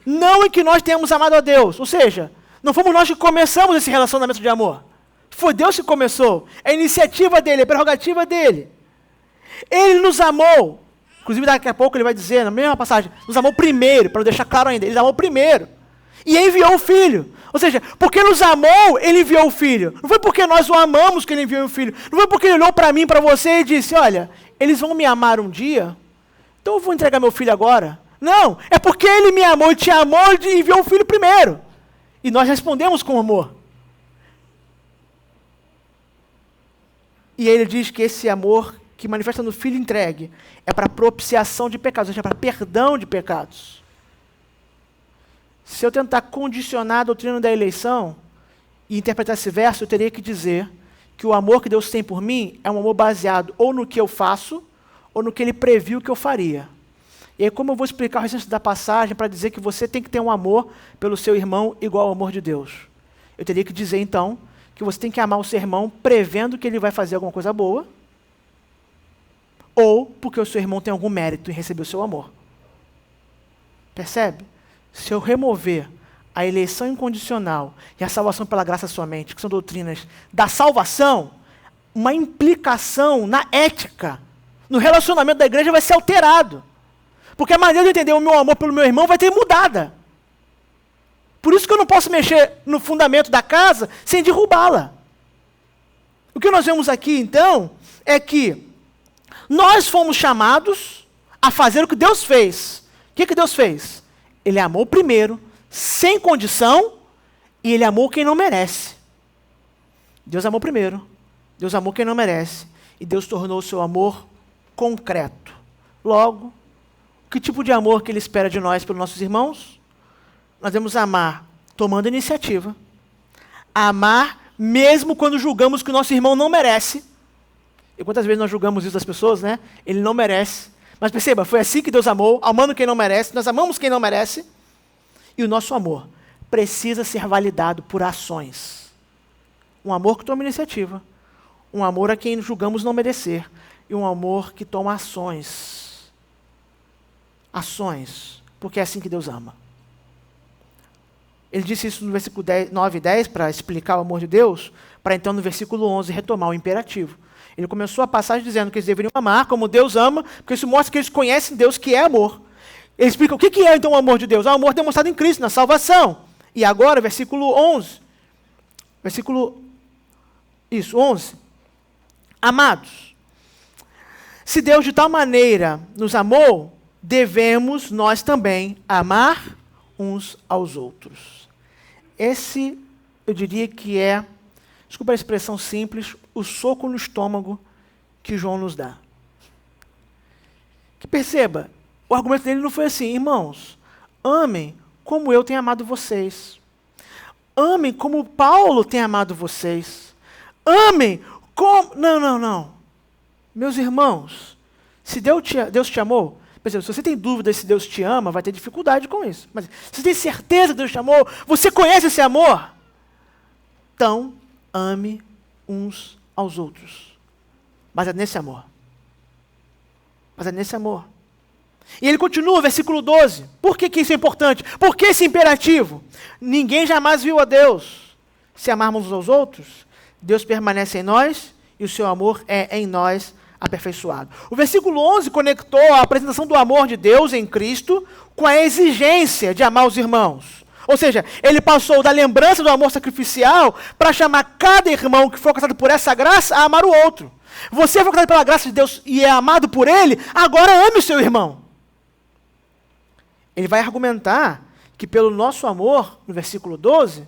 Speaker 1: Não é que nós tenhamos amado a Deus, ou seja, não fomos nós que começamos esse relacionamento de amor. Foi Deus que começou. É a iniciativa dele, é a prerrogativa dele. Ele nos amou Inclusive, daqui a pouco ele vai dizer, na mesma passagem, nos amou primeiro, para deixar claro ainda, ele nos amou primeiro. E enviou o Filho. Ou seja, porque nos amou, ele enviou o Filho. Não foi porque nós o amamos que ele enviou o Filho. Não foi porque ele olhou para mim, para você e disse, olha, eles vão me amar um dia, então eu vou entregar meu filho agora. Não, é porque ele me amou e te amou e enviou o Filho primeiro. E nós respondemos com amor. E ele diz que esse amor que manifesta no Filho entregue é para propiciação de pecados, ou seja, para perdão de pecados. Se eu tentar condicionar a doutrina da eleição e interpretar esse verso, eu teria que dizer que o amor que Deus tem por mim é um amor baseado ou no que eu faço, ou no que Ele previu que eu faria. E aí, como eu vou explicar o restante da passagem para dizer que você tem que ter um amor pelo seu irmão igual ao amor de Deus? Eu teria que dizer, então, que você tem que amar o seu irmão prevendo que ele vai fazer alguma coisa boa, ou porque o seu irmão tem algum mérito em receber o seu amor. Percebe? Se eu remover a eleição incondicional e a salvação pela graça somente, que são doutrinas da salvação, uma implicação na ética, no relacionamento da igreja vai ser alterado. Porque a maneira de entender o meu amor pelo meu irmão vai ter mudada. Por isso que eu não posso mexer no fundamento da casa sem derrubá-la. O que nós vemos aqui, então, é que nós fomos chamados a fazer o que Deus fez. O que Deus fez? Ele amou primeiro, sem condição, e ele amou quem não merece. Deus amou primeiro, Deus amou quem não merece, e Deus tornou o seu amor concreto. Logo, que tipo de amor que Ele espera de nós pelos nossos irmãos? Nós devemos amar tomando iniciativa, amar mesmo quando julgamos que o nosso irmão não merece. E quantas vezes nós julgamos isso das pessoas, né? Ele não merece. Mas perceba, foi assim que Deus amou, amando quem não merece, nós amamos quem não merece, e o nosso amor precisa ser validado por ações. Um amor que toma iniciativa, um amor a quem julgamos não merecer, e um amor que toma ações. Ações, porque é assim que Deus ama. Ele disse isso no versículo 9 e 10 para explicar o amor de Deus, para então no versículo 11 retomar o imperativo. Ele começou a passagem dizendo que eles deveriam amar como Deus ama, porque isso mostra que eles conhecem Deus, que é amor. Ele explica o que é então o amor de Deus. É o amor demonstrado em Cristo, na salvação. E agora, versículo 11. 11. Amados, se Deus de tal maneira nos amou, devemos nós também amar uns aos outros. Esse, eu diria que é, desculpa a expressão simples, o soco no estômago que João nos dá. Que perceba, o argumento dele não foi assim, irmãos, amem como eu tenho amado vocês. Amem como Paulo tem amado vocês. Amem como... Não. Meus irmãos, se Deus te amou, se você tem dúvida se Deus te ama, vai ter dificuldade com isso. Mas se você tem certeza que Deus te amou, você conhece esse amor, então ame uns aos outros. Mas é nesse amor. E ele continua, versículo 12. Por que isso é importante? Por que esse imperativo? Ninguém jamais viu a Deus. Se amarmos uns aos outros, Deus permanece em nós e o seu amor é em nós aperfeiçoado. O versículo 11 conectou a apresentação do amor de Deus em Cristo com a exigência de amar os irmãos. Ou seja, ele passou da lembrança do amor sacrificial para chamar cada irmão que foi alcançado por essa graça a amar o outro. Você foi alcançado pela graça de Deus e é amado por Ele, agora ame o seu irmão. Ele vai argumentar que pelo nosso amor, no versículo 12,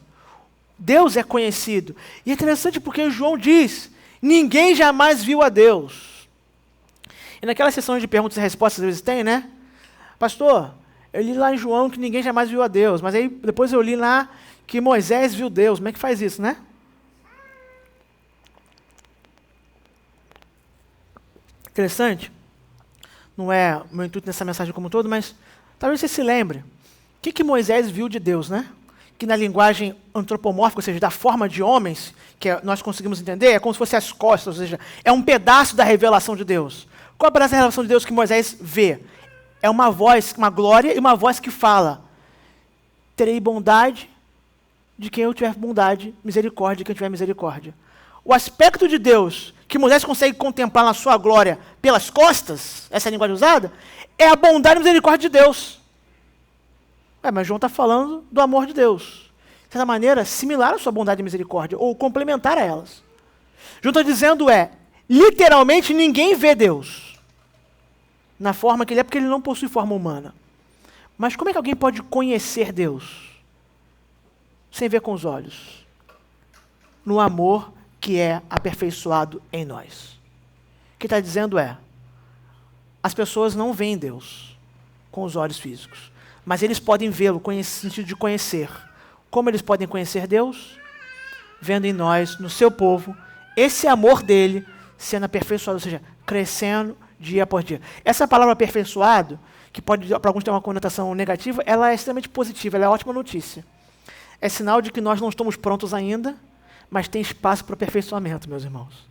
Speaker 1: Deus é conhecido. E é interessante porque João diz, ninguém jamais viu a Deus. E naquela sessão de perguntas e respostas, às vezes tem, né? Pastor, eu li lá em João que ninguém jamais viu a Deus, mas aí depois eu li lá que Moisés viu Deus. Como é que faz isso, né? Interessante. Não é o meu intuito nessa mensagem como um todo, mas talvez você se lembre. O que Moisés viu de Deus, né? Que na linguagem antropomórfica, ou seja, da forma de homens, que nós conseguimos entender, é como se fosse as costas, ou seja, é um pedaço da revelação de Deus. Qual é o pedaço da revelação de Deus que Moisés vê? É uma voz, uma glória e uma voz que fala, terei bondade de quem eu tiver bondade, misericórdia de quem tiver misericórdia. o aspecto de Deus que Moisés consegue contemplar na sua glória pelas costas, essa é a linguagem usada, é a bondade e misericórdia de Deus. Mas João está falando do amor de Deus. De certa maneira, similar à sua bondade e misericórdia, ou complementar a elas. João está dizendo literalmente ninguém vê Deus na forma que ele é, porque ele não possui forma humana. Mas como é que alguém pode conhecer Deus sem ver com os olhos? No amor que é aperfeiçoado em nós. O que está dizendo as pessoas não veem Deus com os olhos físicos, mas eles podem vê-lo no sentido de conhecer. Como eles podem conhecer Deus? Vendo em nós, no seu povo, esse amor dele sendo aperfeiçoado, ou seja, crescendo dia após dia. Essa palavra aperfeiçoado, que pode para alguns ter uma conotação negativa, ela é extremamente positiva, ela é ótima notícia. É sinal de que nós não estamos prontos ainda, mas tem espaço para aperfeiçoamento, meus irmãos.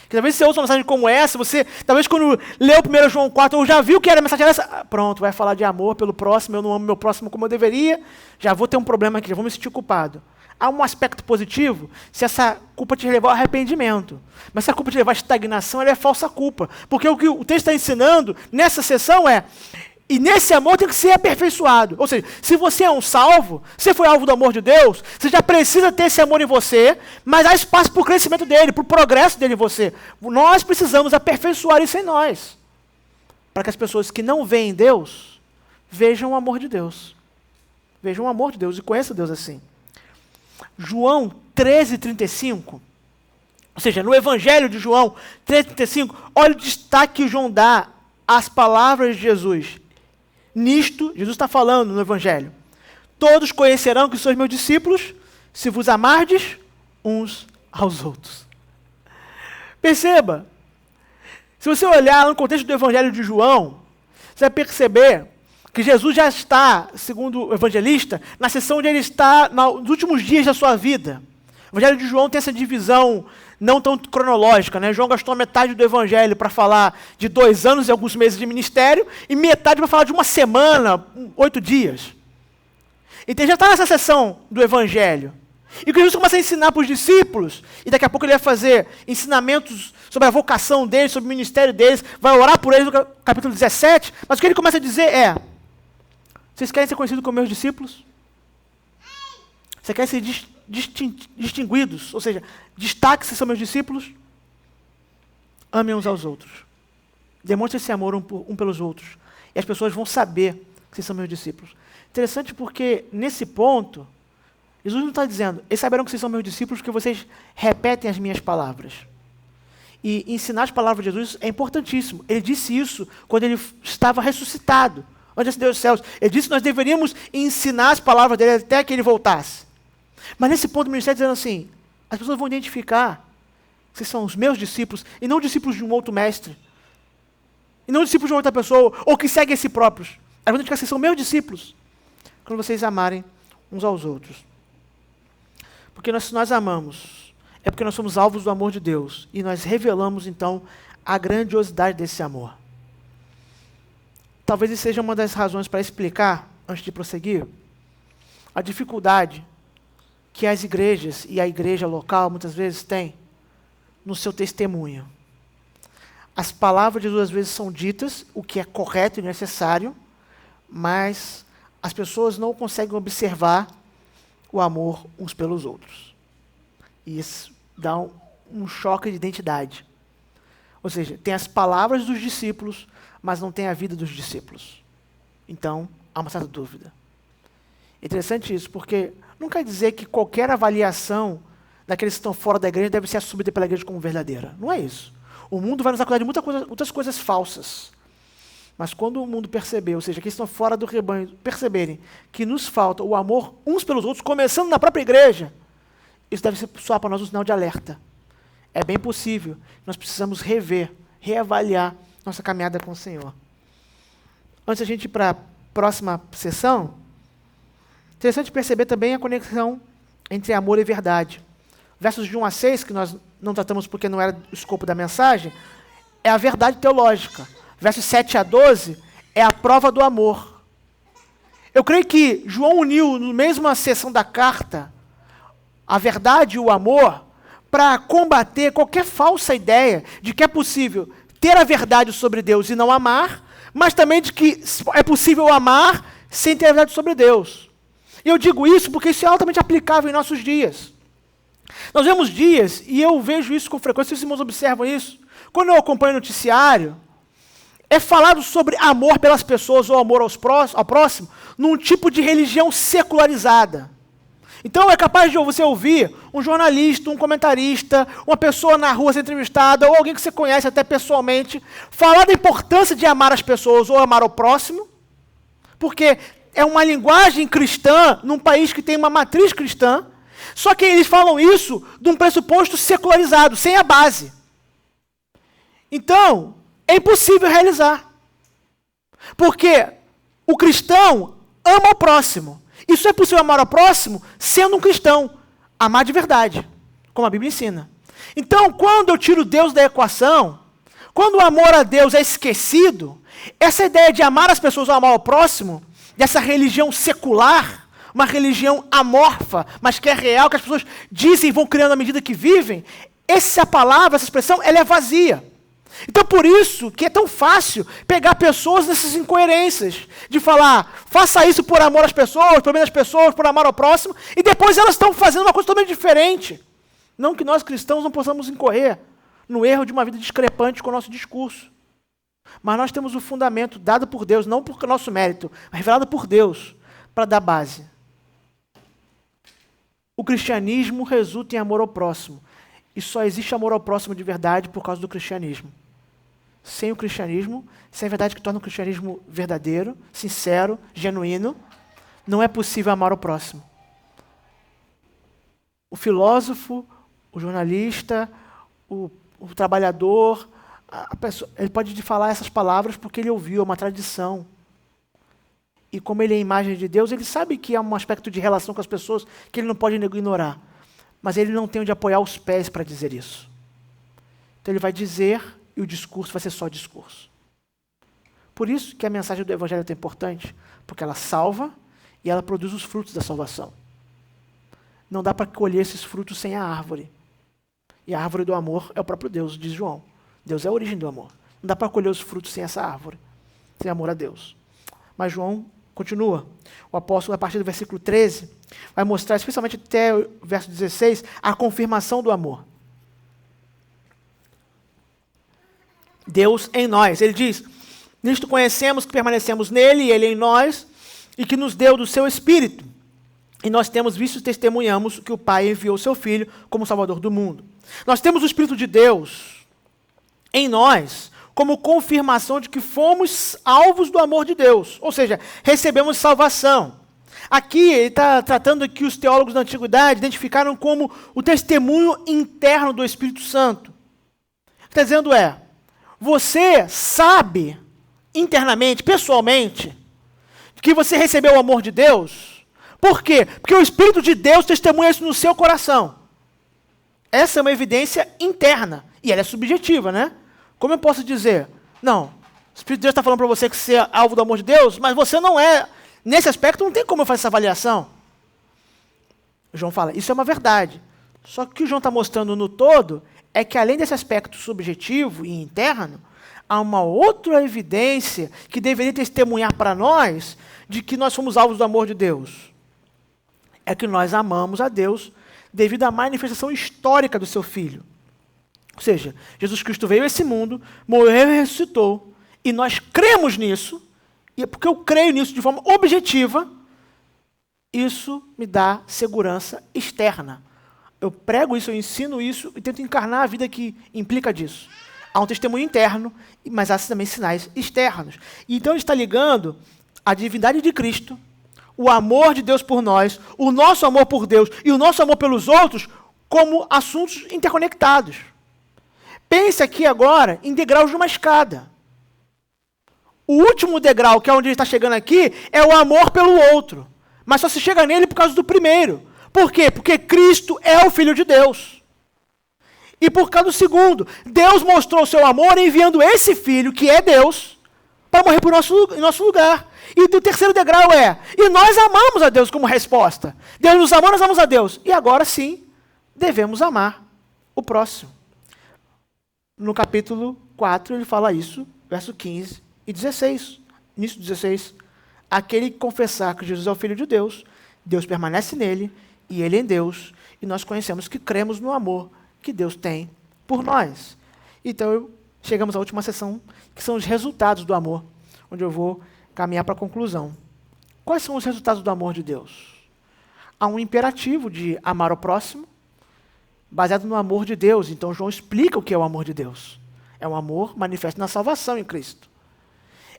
Speaker 1: Que talvez você ouça uma mensagem como essa, você, talvez quando leu 1 João 4, ou já viu que era a mensagem dessa, pronto, vai falar de amor pelo próximo, eu não amo meu próximo como eu deveria, já vou ter um problema aqui, já vou me sentir culpado. Há um aspecto positivo se essa culpa te levar ao arrependimento. Mas se a culpa te levar à estagnação, ela é falsa culpa. Porque o que o texto está ensinando nessa sessão e nesse amor tem que ser aperfeiçoado. Ou seja, se você é um salvo, você foi alvo do amor de Deus, você já precisa ter esse amor em você, mas há espaço para o crescimento dele, para o progresso dele em você. Nós precisamos aperfeiçoar isso em nós. Para que as pessoas que não veem Deus, vejam o amor de Deus. Vejam o amor de Deus e conheçam Deus assim. João 13:35, ou seja, no Evangelho de João 13:35, olha o destaque que João dá às palavras de Jesus. Nisto, Jesus está falando no Evangelho. Todos conhecerão que sois meus discípulos, se vos amardes uns aos outros. Perceba, se você olhar no contexto do Evangelho de João, você vai perceber que Jesus já está, segundo o evangelista, na seção onde ele está nos últimos dias da sua vida. O Evangelho de João tem essa divisão não tão cronológica, né? João gastou metade do Evangelho para falar de 2 anos e alguns meses de ministério, e metade para falar de 1 semana, 8 dias. Então ele já está nessa seção do Evangelho. E que Jesus começa a ensinar para os discípulos, e daqui a pouco ele vai fazer ensinamentos sobre a vocação deles, sobre o ministério deles, vai orar por eles no capítulo 17, mas o que ele começa a dizer vocês querem ser conhecidos como meus discípulos? Vocês querem ser distinguidos? Ou seja, destaque se são meus discípulos? Amem uns aos outros. Demonstrem esse amor um pelos outros. E as pessoas vão saber que vocês são meus discípulos. Interessante porque, nesse ponto, Jesus não está dizendo, eles saberão que vocês são meus discípulos porque vocês repetem as minhas palavras. E ensinar as palavras de Jesus é importantíssimo. Ele disse isso quando ele estava ressuscitado. Onde ascendeu os céus. Ele disse que nós deveríamos ensinar as palavras dele até que ele voltasse. Mas nesse ponto do ministério, dizendo assim, as pessoas vão identificar que são os meus discípulos, e não discípulos de um outro mestre. E não discípulos de outra pessoa, ou que seguem a si próprios. Elas vão identificar que vocês são meus discípulos, quando vocês amarem uns aos outros. Porque se nós amamos, é porque nós somos alvos do amor de Deus, e nós revelamos, então, a grandiosidade desse amor. Talvez isso seja uma das razões para explicar, antes de prosseguir, a dificuldade que as igrejas e a igreja local muitas vezes têm no seu testemunho. As palavras de Jesus às vezes são ditas, o que é correto e necessário, mas as pessoas não conseguem observar o amor uns pelos outros. E isso dá um choque de identidade. Ou seja, tem as palavras dos discípulos, mas não tem a vida dos discípulos. Então, há uma certa dúvida. É interessante isso, porque não quer dizer que qualquer avaliação daqueles que estão fora da igreja deve ser assumida pela igreja como verdadeira. Não é isso. O mundo vai nos acusar de muitas coisas falsas. Mas quando o mundo perceber, ou seja, que estão fora do rebanho, perceberem que nos falta o amor uns pelos outros, começando na própria igreja, isso deve soar para nós um sinal de alerta. É bem possível. Nós precisamos reavaliar nossa caminhada com o Senhor. Antes da gente ir para a próxima sessão, interessante perceber também a conexão entre amor e verdade. Versos de 1 a 6, que nós não tratamos porque não era o escopo da mensagem, é a verdade teológica. Versos 7 a 12 é a prova do amor. Eu creio que João uniu, na mesma sessão da carta, a verdade e o amor, para combater qualquer falsa ideia de que é possível ter a verdade sobre Deus e não amar, mas também de que é possível amar sem ter a verdade sobre Deus. E eu digo isso porque isso é altamente aplicável em nossos dias. Nós vemos dias, e eu vejo isso com frequência, os irmãos observam isso, quando eu acompanho o noticiário, é falado sobre amor pelas pessoas ou amor ao próximo num tipo de religião secularizada. Então é capaz de você ouvir um jornalista, um comentarista, uma pessoa na rua ser entrevistada, ou alguém que você conhece até pessoalmente, falar da importância de amar as pessoas ou amar o próximo, porque é uma linguagem cristã num país que tem uma matriz cristã, só que eles falam isso de um pressuposto secularizado, sem a base. Então, é impossível realizar. Porque o cristão ama o próximo. E só é possível amar ao próximo sendo um cristão. Amar de verdade, como a Bíblia ensina. Então, quando eu tiro Deus da equação, quando o amor a Deus é esquecido, essa ideia de amar as pessoas ou amar ao próximo, dessa religião secular, uma religião amorfa, mas que é real, que as pessoas dizem e vão criando à medida que vivem, essa palavra, essa expressão, ela é vazia. Então, por isso que é tão fácil pegar pessoas nessas incoerências, de falar, faça isso por amor às pessoas, por bem das pessoas, por amar ao próximo, e depois elas estão fazendo uma coisa totalmente diferente. Não que nós cristãos não possamos incorrer no erro de uma vida discrepante com o nosso discurso. Mas nós temos o fundamento dado por Deus, não por nosso mérito, mas revelado por Deus, para dar base. O cristianismo resulta em amor ao próximo. E só existe amor ao próximo de verdade por causa do cristianismo. Sem o cristianismo, sem a verdade que torna o cristianismo verdadeiro, sincero, genuíno, não é possível amar o próximo. O filósofo, o jornalista, o trabalhador, a pessoa, ele pode falar essas palavras porque ele ouviu, é uma tradição. E como ele é a imagem de Deus, ele sabe que há um aspecto de relação com as pessoas que ele não pode ignorar. Mas ele não tem onde apoiar os pés para dizer isso. Então ele vai dizer e o discurso vai ser só discurso. Por isso que a mensagem do Evangelho é tão importante, porque ela salva e ela produz os frutos da salvação. Não dá para colher esses frutos sem a árvore. E a árvore do amor é o próprio Deus, diz João. Deus é a origem do amor. Não dá para colher os frutos sem essa árvore, sem amor a Deus. Mas João continua. O apóstolo, a partir do versículo 13, vai mostrar, especialmente até o verso 16, a confirmação do amor. Deus em nós. Ele diz, nisto conhecemos que permanecemos nele e ele em nós, e que nos deu do seu Espírito. E nós temos visto e testemunhamos que o Pai enviou o seu Filho como Salvador do mundo. Nós temos o Espírito de Deus em nós, como confirmação de que fomos alvos do amor de Deus. Ou seja, recebemos salvação. Aqui ele está tratando que os teólogos da antiguidade identificaram como o testemunho interno do Espírito Santo. O que está dizendo é, você sabe internamente, pessoalmente, que você recebeu o amor de Deus. Por quê? Porque o Espírito de Deus testemunha isso no seu coração. Essa é uma evidência interna. E ela é subjetiva, né? Como eu posso dizer? Não, o Espírito de Deus está falando para você que você é alvo do amor de Deus, mas você não é. Nesse aspecto não tem como eu fazer essa avaliação. João fala, isso é uma verdade. Só que o que o João está mostrando no todo é que além desse aspecto subjetivo e interno, há uma outra evidência que deveria testemunhar para nós de que nós somos alvos do amor de Deus. É que nós amamos a Deus devido à manifestação histórica do seu Filho. Ou seja, Jesus Cristo veio a esse mundo, morreu e ressuscitou, e nós cremos nisso, e é porque eu creio nisso de forma objetiva, isso me dá segurança externa. Eu prego isso, eu ensino isso e tento encarnar a vida que implica disso. Há um testemunho interno, mas há também sinais externos. E então ele está ligando a divindade de Cristo, o amor de Deus por nós, o nosso amor por Deus e o nosso amor pelos outros como assuntos interconectados. Pense aqui agora em degraus de uma escada. O último degrau, que é onde ele está chegando aqui, é o amor pelo outro. Mas só se chega nele por causa do primeiro. Por quê? Porque Cristo é o Filho de Deus. E por causa do segundo, Deus mostrou o seu amor enviando esse Filho, que é Deus, para morrer em nosso lugar. E o terceiro degrau é, e nós amamos a Deus como resposta. Deus nos amou, nós amamos a Deus. E agora sim, devemos amar o próximo. No capítulo 4, ele fala isso, verso 15 e 16. Início 16. Aquele que confessar que Jesus é o Filho de Deus, Deus permanece nele e ele em Deus, e nós conhecemos que cremos no amor que Deus tem por nós. Então, chegamos à última sessão, que são os resultados do amor, onde eu vou caminhar para a conclusão. Quais são os resultados do amor de Deus? Há um imperativo de amar o próximo, baseado no amor de Deus. Então, João explica o que é o amor de Deus. É um amor manifesto na salvação em Cristo.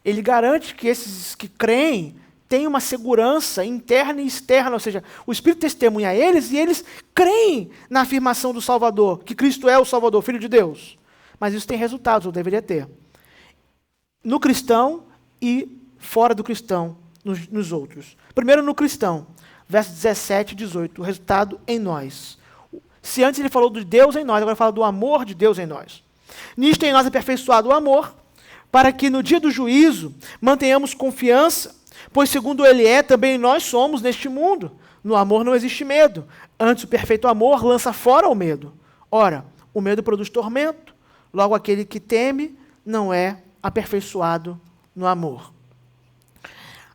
Speaker 1: Ele garante que esses que creem têm uma segurança interna e externa, ou seja, o Espírito testemunha a eles e eles creem na afirmação do Salvador, que Cristo é o Salvador, Filho de Deus. Mas isso tem resultados, ou deveria ter. No cristão e fora do cristão, nos outros. Primeiro no cristão, versos 17 e 18, o resultado em nós. Se antes ele falou de Deus em nós, agora ele fala do amor de Deus em nós. Nisto em nós é aperfeiçoado o amor, para que no dia do juízo mantenhamos confiança, pois segundo ele é, também nós somos neste mundo. No amor não existe medo. Antes o perfeito amor lança fora o medo. Ora, o medo produz tormento, logo aquele que teme não é aperfeiçoado no amor.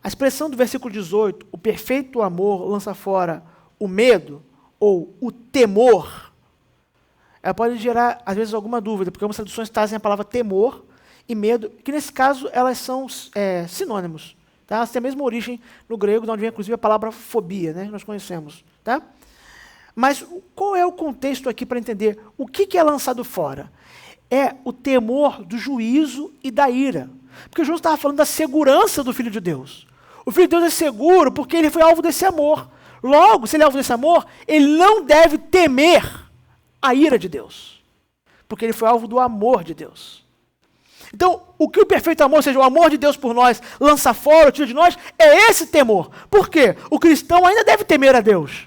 Speaker 1: A expressão do versículo 18, o perfeito amor lança fora o medo, ou o temor, ela pode gerar, às vezes, alguma dúvida, porque algumas traduções trazem a palavra temor e medo, que nesse caso elas são sinônimos. Tá? Elas têm a mesma origem no grego, de onde vem inclusive a palavra fobia, né? Nós conhecemos. Tá? Mas qual é o contexto aqui para entender o que é lançado fora? É o temor do juízo e da ira. Porque João estava falando da segurança do Filho de Deus. O Filho de Deus é seguro porque ele foi alvo desse amor. Logo, se ele é alvo desse amor, ele não deve temer a ira de Deus. Porque ele foi alvo do amor de Deus. Então, o que o perfeito amor, ou seja, o amor de Deus por nós, lança fora, tira de nós, é esse temor. Por quê? O cristão ainda deve temer a Deus.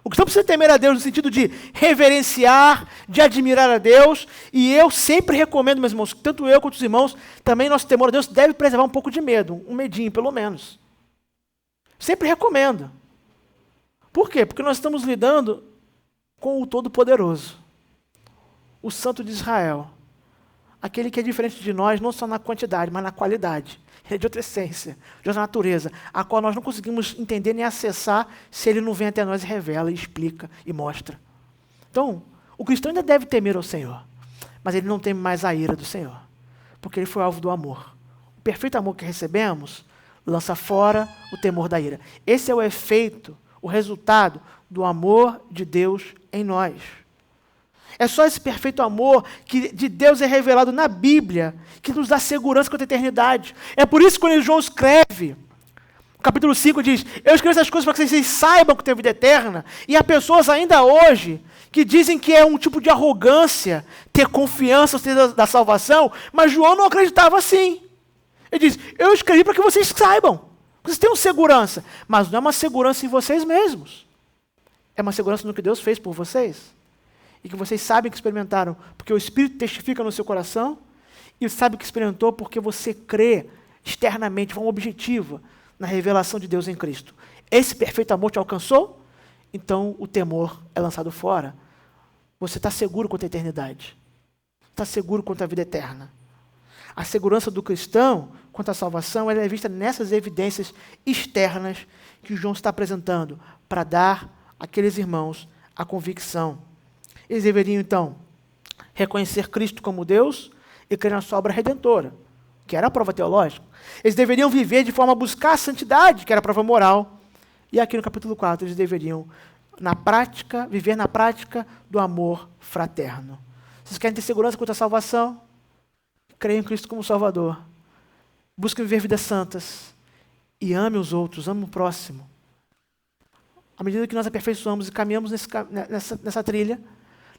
Speaker 1: O cristão precisa temer a Deus no sentido de reverenciar, de admirar a Deus. E eu sempre recomendo, meus irmãos, tanto eu quanto os irmãos, também nosso temor a Deus deve preservar um pouco de medo, um medinho pelo menos. Sempre recomendo. Por quê? Porque nós estamos lidando com o Todo-Poderoso, o Santo de Israel, aquele que é diferente de nós, não só na quantidade, mas na qualidade. Ele é de outra essência, de outra natureza, a qual nós não conseguimos entender nem acessar se ele não vem até nós e revela, e explica e mostra. Então, o cristão ainda deve temer ao Senhor, mas ele não teme mais a ira do Senhor, porque ele foi alvo do amor. O perfeito amor que recebemos lança fora o temor da ira. Esse é o efeito, o resultado do amor de Deus em nós. É só esse perfeito amor que de Deus é revelado na Bíblia que nos dá segurança quanto à eternidade. É por isso que quando João escreve, no capítulo 5 diz, eu escrevo essas coisas para que vocês saibam que tem vida eterna. E há pessoas ainda hoje que dizem que é um tipo de arrogância ter confiança da salvação, mas João não acreditava assim. Ele diz, eu escrevi para que vocês saibam. Vocês tenham segurança, mas não é uma segurança em vocês mesmos. É uma segurança no que Deus fez por vocês. E que vocês sabem que experimentaram, porque o Espírito testifica no seu coração, e sabe que experimentou porque você crê externamente, de forma objetiva, na revelação de Deus em Cristo. Esse perfeito amor te alcançou? Então o temor é lançado fora. Você está seguro quanto à eternidade. Está seguro quanto à vida eterna. A segurança do cristão quanto à salvação ela é vista nessas evidências externas que João está apresentando para dar àqueles irmãos a convicção. Eles deveriam, então, reconhecer Cristo como Deus e crer na sua obra redentora, que era a prova teológica. Eles deveriam viver de forma a buscar a santidade, que era a prova moral. E aqui no capítulo 4, eles deveriam, na prática, viver na prática do amor fraterno. Vocês querem ter segurança quanto à salvação? Creia em Cristo como Salvador. Busquem viver vidas santas. E ame os outros, ame o próximo. À medida que nós aperfeiçoamos e caminhamos nessa trilha,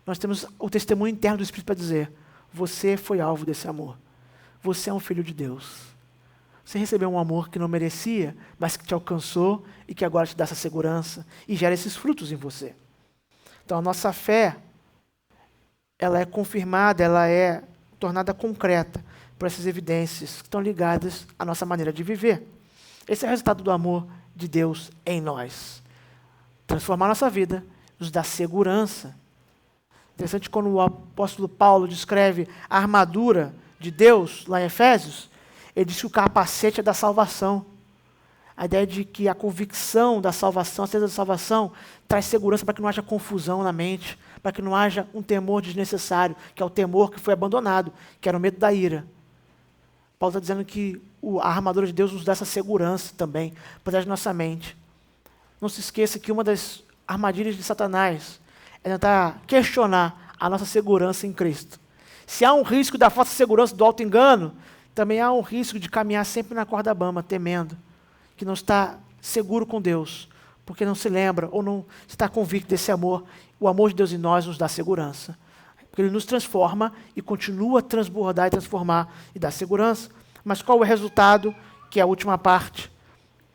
Speaker 1: nós temos o testemunho interno do Espírito para dizer, você foi alvo desse amor. Você é um filho de Deus. Você recebeu um amor que não merecia, mas que te alcançou e que agora te dá essa segurança e gera esses frutos em você. Então a nossa fé, ela é confirmada, ela é tornada concreta por essas evidências que estão ligadas à nossa maneira de viver. Esse é o resultado do amor de Deus em nós. Transformar a nossa vida, nos dá segurança Interessante quando o apóstolo Paulo descreve a armadura de Deus, lá em Efésios, ele diz que o capacete é da salvação. A ideia de que a convicção da salvação, a certeza da salvação, traz segurança para que não haja confusão na mente, para que não haja um temor desnecessário, que é o temor que foi abandonado, que era o medo da ira. Paulo está dizendo que a armadura de Deus nos dá essa segurança também, para a nossa mente. Não se esqueça que uma das armadilhas de Satanás é tentar questionar a nossa segurança em Cristo. Se há um risco da falsa segurança, do auto-engano, também há um risco de caminhar sempre na corda bamba, temendo, que não está seguro com Deus, porque não se lembra ou não está convicto desse amor. O amor de Deus em nós nos dá segurança. Porque Ele nos transforma e continua a transbordar e transformar e dar segurança. Mas qual é o resultado, que é a última parte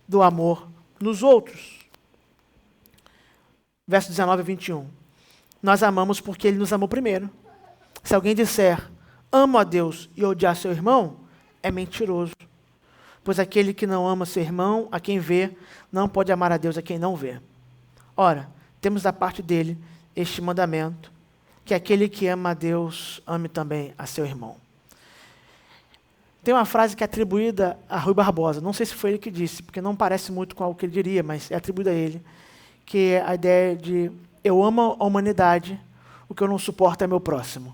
Speaker 1: do amor nos outros? Verso 19 a 21. Nós amamos porque Ele nos amou primeiro. Se alguém disser, amo a Deus e odiar seu irmão, é mentiroso. Pois aquele que não ama seu irmão, a quem vê, não pode amar a Deus a quem não vê. Ora, temos da parte dele este mandamento, que aquele que ama a Deus, ame também a seu irmão. Tem uma frase que é atribuída a Rui Barbosa, não sei se foi ele que disse, porque não parece muito com algo que ele diria, mas é atribuída a ele, que é a ideia de, eu amo a humanidade, o que eu não suporto é meu próximo.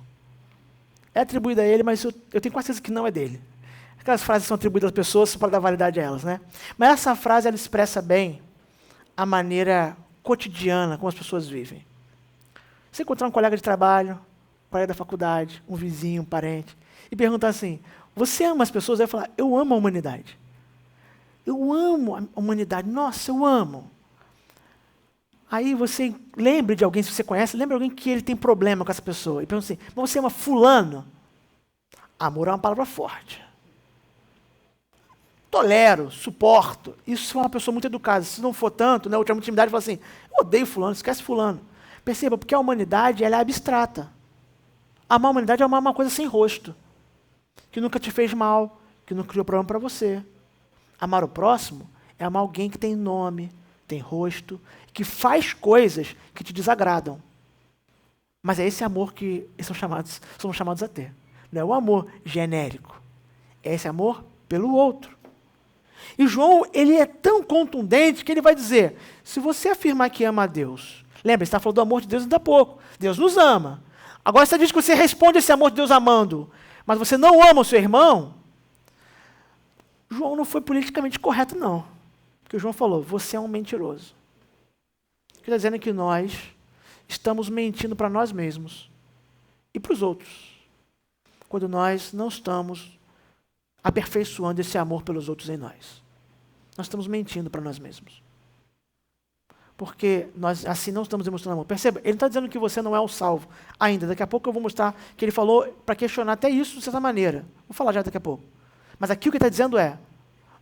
Speaker 1: É atribuída a ele, mas eu tenho quase certeza que não é dele. Aquelas frases são atribuídas às pessoas para dar validade a elas, né? Mas essa frase, ela expressa bem a maneira cotidiana como as pessoas vivem. Você encontrar um colega de trabalho, um colega da faculdade, um vizinho, um parente, e perguntar assim, você ama as pessoas? Aí vai falar, eu amo a humanidade. Eu amo a humanidade. Nossa, eu amo. Aí você lembre de alguém, se você conhece, lembre de alguém que ele tem problema com essa pessoa. E pergunta assim, mas você ama fulano? Amor é uma palavra forte. Tolero, suporto. Isso é uma pessoa muito educada. Se não for tanto, né, eu tinha muita intimidade e falo assim, eu odeio fulano, esquece fulano. Perceba, porque a humanidade ela é abstrata. Amar a humanidade é amar uma coisa sem rosto, que nunca te fez mal, que não criou problema para você. Amar o próximo é amar alguém que tem nome, tem rosto, que faz coisas que te desagradam. Mas é esse amor que somos chamados a ter. Não é o amor genérico. É esse amor pelo outro. E João, ele é tão contundente que ele vai dizer, se você afirmar que ama a Deus, lembra, você está falando do amor de Deus ainda há pouco, Deus nos ama. Agora você diz que você responde esse amor de Deus amando, mas você não ama o seu irmão, João não foi politicamente correto não. Porque João falou, você é um mentiroso. O que está dizendo é que nós estamos mentindo para nós mesmos e para os outros, quando nós não estamos aperfeiçoando esse amor pelos outros em nós. Nós estamos mentindo para nós mesmos. Porque nós assim não estamos demonstrando amor. Perceba, ele não está dizendo que você não é um salvo ainda. Daqui a pouco eu vou mostrar que ele falou para questionar até isso de certa maneira. Vou falar já daqui a pouco. Mas aqui o que ele está dizendo é,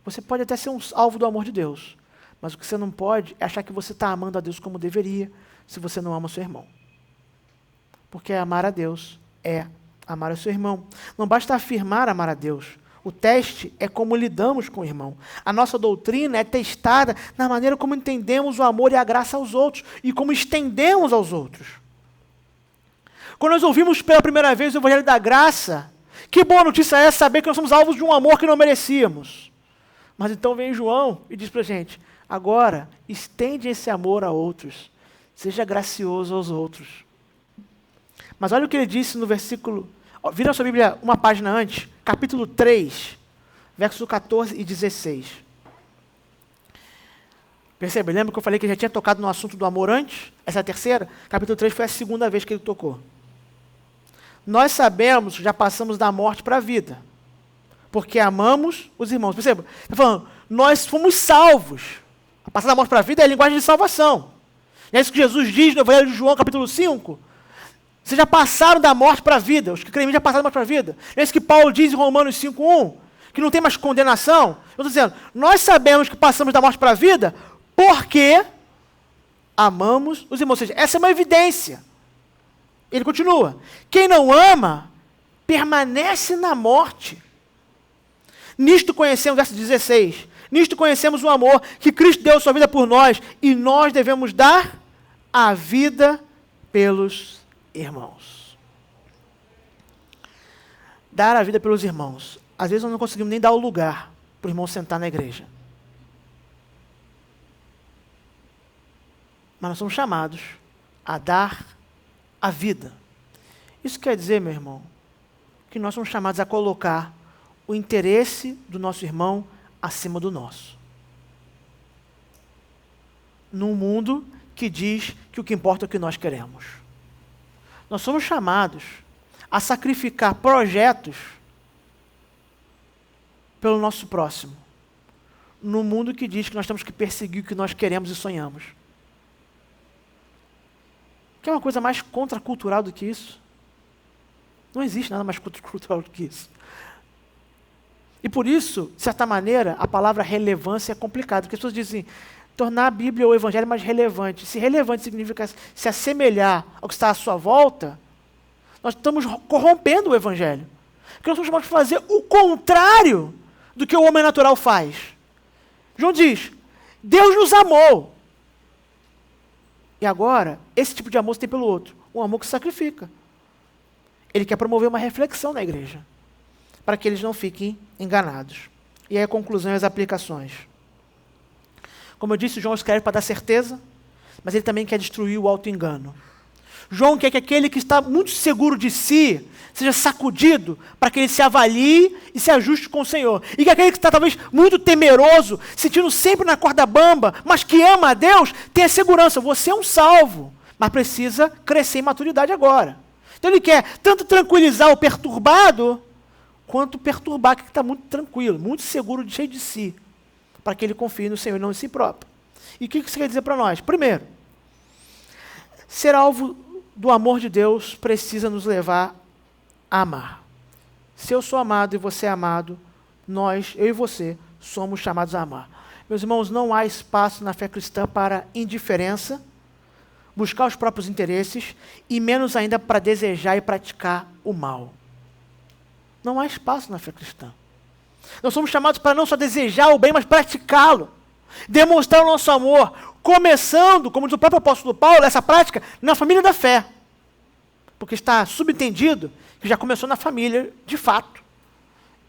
Speaker 1: você pode até ser um alvo do amor de Deus, mas o que você não pode é achar que você está amando a Deus como deveria, se você não ama o seu irmão. Porque amar a Deus é amar o seu irmão. Não basta afirmar amar a Deus. O teste é como lidamos com o irmão. A nossa doutrina é testada na maneira como entendemos o amor e a graça aos outros e como estendemos aos outros. Quando nós ouvimos pela primeira vez o Evangelho da Graça, que boa notícia é saber que nós somos alvos de um amor que não merecíamos. Mas então vem João e diz para a gente, agora estende esse amor a outros, seja gracioso aos outros. Mas olha o que ele disse no versículo, vira a sua Bíblia uma página antes, capítulo 3, versos 14 e 16. Percebe? Lembra que eu falei que ele já tinha tocado no assunto do amor antes? Essa é a terceira? Capítulo 3 foi a segunda vez que ele tocou. Nós sabemos que já passamos da morte para a vida, porque amamos os irmãos. Perceba? Está falando, nós fomos salvos. A passar da morte para a vida é a linguagem de salvação. Não é isso que Jesus diz no Evangelho de João, capítulo 5? Vocês já passaram da morte para a vida. Os que creem em mim já passaram da morte para a vida. Não é isso que Paulo diz em Romanos 5:1? Que não tem mais condenação? Eu estou dizendo, nós sabemos que passamos da morte para a vida porque amamos os irmãos. Ou seja, essa é uma evidência. Ele continua. Quem não ama, permanece na morte. Nisto conhecemos, verso 16, nisto conhecemos o amor que Cristo deu a sua vida por nós e nós devemos dar a vida pelos irmãos. Dar a vida pelos irmãos. Às vezes nós não conseguimos nem dar o lugar para o irmão sentar na igreja. Mas nós somos chamados a dar a vida. Isso quer dizer, meu irmão, que nós somos chamados a colocar o interesse do nosso irmão acima do nosso. Num mundo que diz que o que importa é o que nós queremos. Nós somos chamados a sacrificar projetos pelo nosso próximo. Num mundo que diz que nós temos que perseguir o que nós queremos e sonhamos. Quer uma coisa mais contracultural do que isso? Não existe nada mais contracultural do que isso. E por isso, de certa maneira, a palavra relevância é complicada. Porque as pessoas dizem, tornar a Bíblia ou o Evangelho mais relevante. Se relevante significa se assemelhar ao que está à sua volta, nós estamos corrompendo o Evangelho. Porque nós somos chamados para fazer o contrário do que o homem natural faz. João diz, Deus nos amou. E agora, esse tipo de amor se tem pelo outro. Um amor que se sacrifica. Ele quer promover uma reflexão na igreja, para que eles não fiquem enganados. E aí a conclusão e as aplicações. Como eu disse, João escreve para dar certeza, mas ele também quer destruir o auto-engano. João quer que aquele que está muito seguro de si seja sacudido para que ele se avalie e se ajuste com o Senhor. E que aquele que está talvez muito temeroso, sentindo sempre na corda bamba, mas que ama a Deus, tenha segurança. Você é um salvo, mas precisa crescer em maturidade agora. Então ele quer tanto tranquilizar o perturbado, quanto perturbar aquele que está muito tranquilo, muito seguro, cheio de si, para que ele confie no Senhor e não em si próprio. E o que isso quer dizer para nós? Primeiro, ser alvo do amor de Deus precisa nos levar a amar. Se eu sou amado e você é amado, nós, eu e você, somos chamados a amar. Meus irmãos, não há espaço na fé cristã para indiferença, buscar os próprios interesses e menos ainda para desejar e praticar o mal. Não há espaço na fé cristã. Nós somos chamados para não só desejar o bem, mas praticá-lo. Demonstrar o nosso amor, começando, como diz o próprio apóstolo Paulo, essa prática na família da fé. Porque está subentendido que já começou na família, de fato.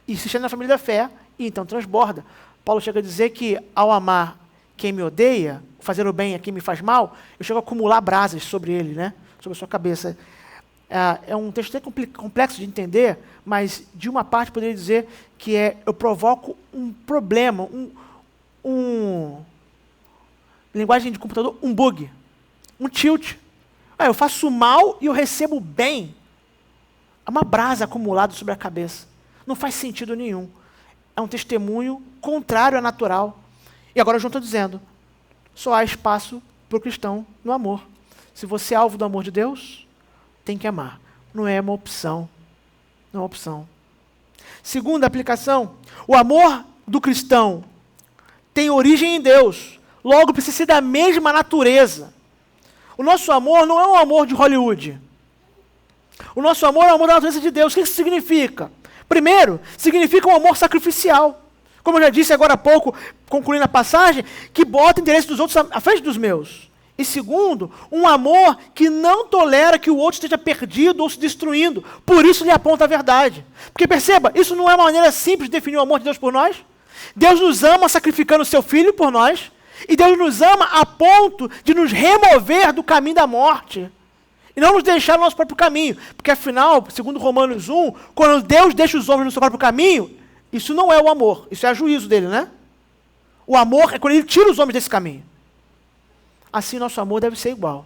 Speaker 1: E se chega na família da fé, e então transborda. Paulo chega a dizer que ao amar quem me odeia, fazer o bem a quem me faz mal, eu chego a acumular brasas sobre ele, né? Sobre a sua cabeça. É um texto até complexo de entender, mas de uma parte poderia dizer que eu provoco um problema, linguagem de computador, um bug, um tilt. Eu faço mal e eu recebo bem. É uma brasa acumulada sobre a cabeça. Não faz sentido nenhum. É um testemunho contrário ao natural. E agora João está dizendo, só há espaço para o cristão no amor. Se você é alvo do amor de Deus, tem que amar. Não é uma opção. Não é uma opção. Segunda aplicação, o amor do cristão tem origem em Deus. Logo, precisa ser da mesma natureza. O nosso amor não é um amor de Hollywood. O nosso amor é o amor da natureza de Deus. O que isso significa? Primeiro, significa um amor sacrificial. Como eu já disse agora há pouco, concluindo a passagem, que bota o interesse dos outros à frente dos meus. E segundo, um amor que não tolera que o outro esteja perdido ou se destruindo. Por isso lhe aponta a verdade. Porque perceba, isso não é uma maneira simples de definir o amor de Deus por nós. Deus nos ama sacrificando o seu Filho por nós. E Deus nos ama a ponto de nos remover do caminho da morte. E não nos deixar no nosso próprio caminho. Porque afinal, segundo Romanos 1, quando Deus deixa os homens no seu próprio caminho, isso não é o amor, isso é o juízo dele, né? O amor é quando ele tira os homens desse caminho. Assim, nosso amor deve ser igual.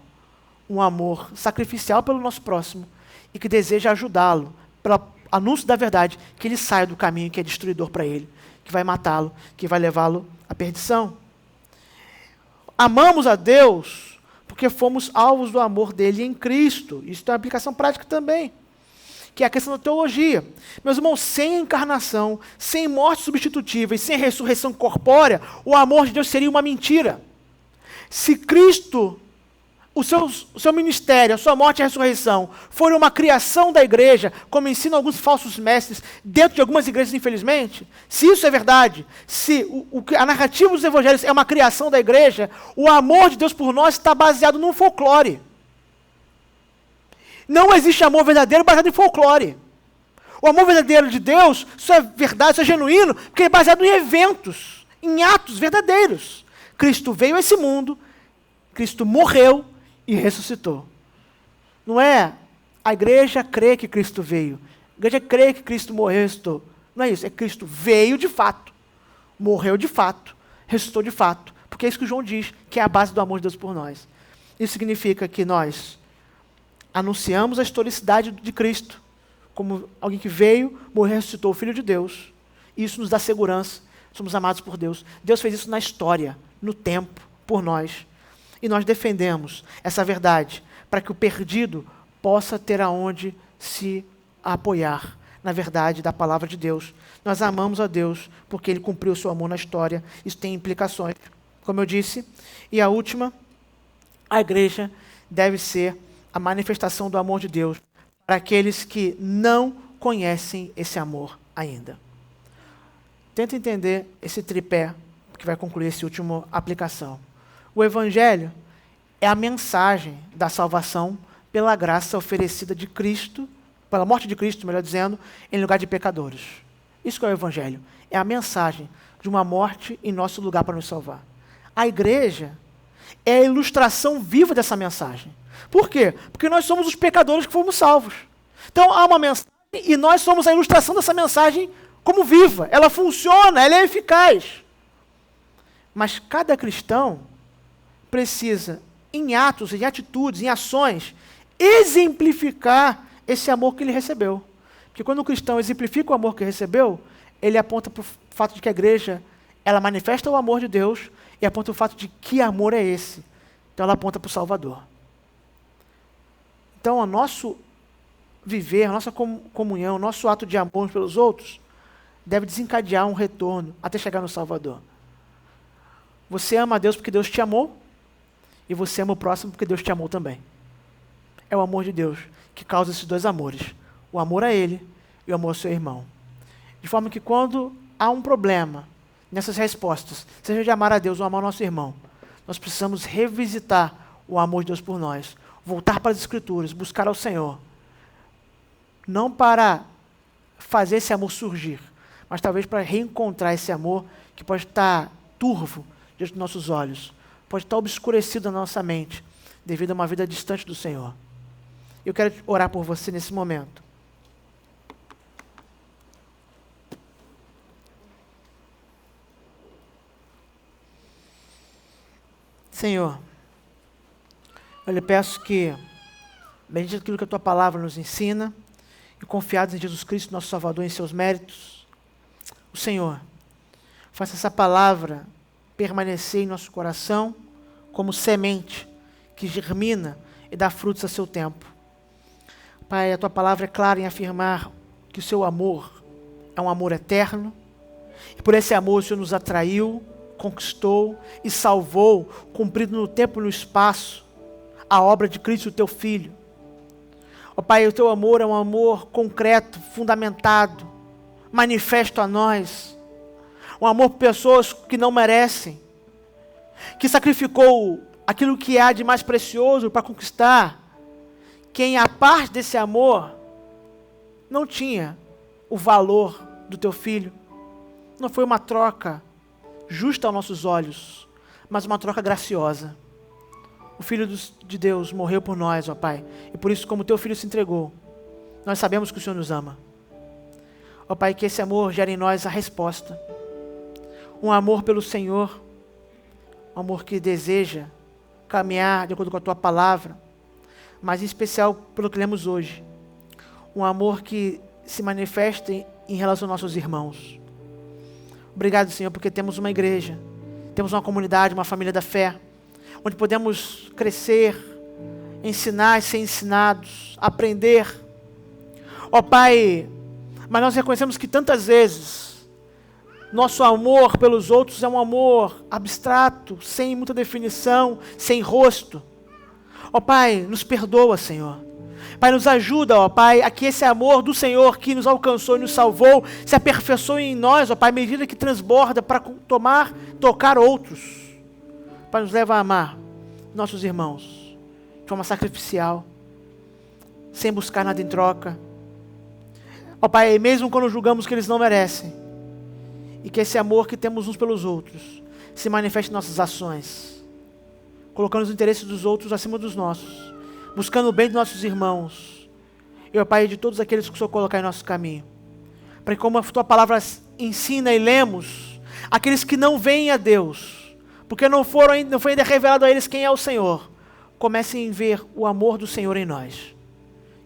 Speaker 1: Um amor sacrificial pelo nosso próximo e que deseja ajudá-lo, pelo anúncio da verdade, que ele saia do caminho que é destruidor para ele, que vai matá-lo, que vai levá-lo à perdição. Amamos a Deus porque fomos alvos do amor dele em Cristo. Isso tem uma aplicação prática também, que é a questão da teologia. Meus irmãos, sem encarnação, sem morte substitutiva e sem ressurreição corpórea, o amor de Deus seria uma mentira. Se Cristo, o seu ministério, a sua morte e a ressurreição, forem uma criação da igreja, como ensinam alguns falsos mestres dentro de algumas igrejas, infelizmente, se isso é verdade, se a narrativa dos evangelhos é uma criação da igreja, o amor de Deus por nós está baseado num folclore. Não existe amor verdadeiro baseado em folclore. O amor verdadeiro de Deus, isso é verdade, isso é genuíno, porque é baseado em eventos, em atos verdadeiros. Cristo veio a esse mundo, Cristo morreu e ressuscitou. Não é a igreja crê que Cristo veio, a igreja crê que Cristo morreu e ressuscitou. Não é isso, é Cristo veio de fato, morreu de fato, ressuscitou de fato, porque é isso que João diz, que é a base do amor de Deus por nós. Isso significa que nós anunciamos a historicidade de Cristo, como alguém que veio, morreu, ressuscitou, o Filho de Deus. Isso nos dá segurança, somos amados por Deus. Deus fez isso na história, no tempo, por nós. E nós defendemos essa verdade, para que o perdido possa ter aonde se apoiar na verdade da palavra de Deus. Nós amamos a Deus, porque Ele cumpriu o seu amor na história. Isso tem implicações, como eu disse. E a última, a igreja deve ser a manifestação do amor de Deus para aqueles que não conhecem esse amor ainda. Tenta entender esse tripé que vai concluir essa última aplicação. O Evangelho é a mensagem da salvação pela graça oferecida de Cristo, pela morte de Cristo, melhor dizendo, em lugar de pecadores. Isso que é o Evangelho. É a mensagem de uma morte em nosso lugar para nos salvar. A igreja é a ilustração viva dessa mensagem. Por quê? Porque nós somos os pecadores que fomos salvos. Então há uma mensagem e nós somos a ilustração dessa mensagem como viva. Ela funciona, ela é eficaz. Mas cada cristão precisa, em atos, em atitudes, em ações, exemplificar esse amor que ele recebeu. Porque quando o cristão exemplifica o amor que recebeu, ele aponta para o fato de que a igreja, ela manifesta o amor de Deus e aponta para o fato de que amor é esse. Então ela aponta para o Salvador. Então o nosso viver, a nossa comunhão, o nosso ato de amor pelos outros, deve desencadear um retorno até chegar no Salvador. Você ama a Deus porque Deus te amou, e você ama o próximo porque Deus te amou também. É o amor de Deus que causa esses dois amores. O amor a Ele e o amor ao seu irmão. De forma que quando há um problema nessas respostas, seja de amar a Deus ou amar o nosso irmão, nós precisamos revisitar o amor de Deus por nós, voltar para as Escrituras, buscar ao Senhor. Não para fazer esse amor surgir, mas talvez para reencontrar esse amor que pode estar turvo diante dos nossos olhos, pode estar obscurecido na nossa mente, devido a uma vida distante do Senhor. Eu quero orar por você nesse momento. Senhor, eu lhe peço que, bendito aquilo que a Tua palavra nos ensina, e confiados em Jesus Cristo, nosso Salvador, em seus méritos, o Senhor faça essa palavra permanecer em nosso coração como semente que germina e dá frutos a seu tempo. Pai, a Tua palavra é clara em afirmar que o Seu amor é um amor eterno, e por esse amor o Senhor nos atraiu, conquistou e salvou, cumprido no tempo e no espaço, a obra de Cristo, o Teu Filho. Ó Pai, o Teu amor é um amor concreto, fundamentado, manifesto a nós, um amor por pessoas que não merecem, que sacrificou aquilo que há de mais precioso para conquistar quem, a parte desse amor, não tinha o valor do Teu Filho. Não foi uma troca justa aos nossos olhos, mas uma troca graciosa. O Filho de Deus morreu por nós, ó Pai, e por isso, como Teu Filho se entregou, nós sabemos que o Senhor nos ama. Ó Pai, que esse amor gere em nós a resposta. Um amor pelo Senhor, um amor que deseja caminhar de acordo com a Tua palavra, mas em especial pelo que lemos hoje. Um amor que se manifesta em relação aos nossos irmãos. Obrigado, Senhor, porque temos uma igreja, temos uma comunidade, uma família da fé, onde podemos crescer, ensinar e ser ensinados, aprender. Ó Pai, mas nós reconhecemos que tantas vezes nosso amor pelos outros é um amor abstrato, sem muita definição, sem rosto. Ó Pai, nos perdoa, Senhor. Pai, nos ajuda, ó Pai, a que esse amor do Senhor que nos alcançou e nos salvou se aperfeiçoe em nós, ó Pai, à medida que transborda para tocar outros. Pai, nos leva a amar nossos irmãos de forma sacrificial, sem buscar nada em troca. Ó Pai, mesmo quando julgamos que eles não merecem, e que esse amor que temos uns pelos outros se manifeste em nossas ações, colocando os interesses dos outros acima dos nossos, buscando o bem dos nossos irmãos, e ó Pai, de todos aqueles que o Senhor colocar em nosso caminho, para que como a Tua palavra ensina e lemos, aqueles que não veem a Deus, porque não foi ainda revelado a eles quem é o Senhor, comecem a ver o amor do Senhor em nós.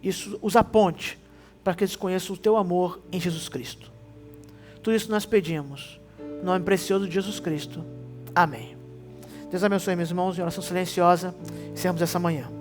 Speaker 1: Isso os aponte para que eles conheçam o Teu amor em Jesus Cristo. Tudo isso nós pedimos, no nome precioso de Jesus Cristo. Amém. Deus abençoe, meus irmãos, em oração silenciosa. Encerramos essa manhã.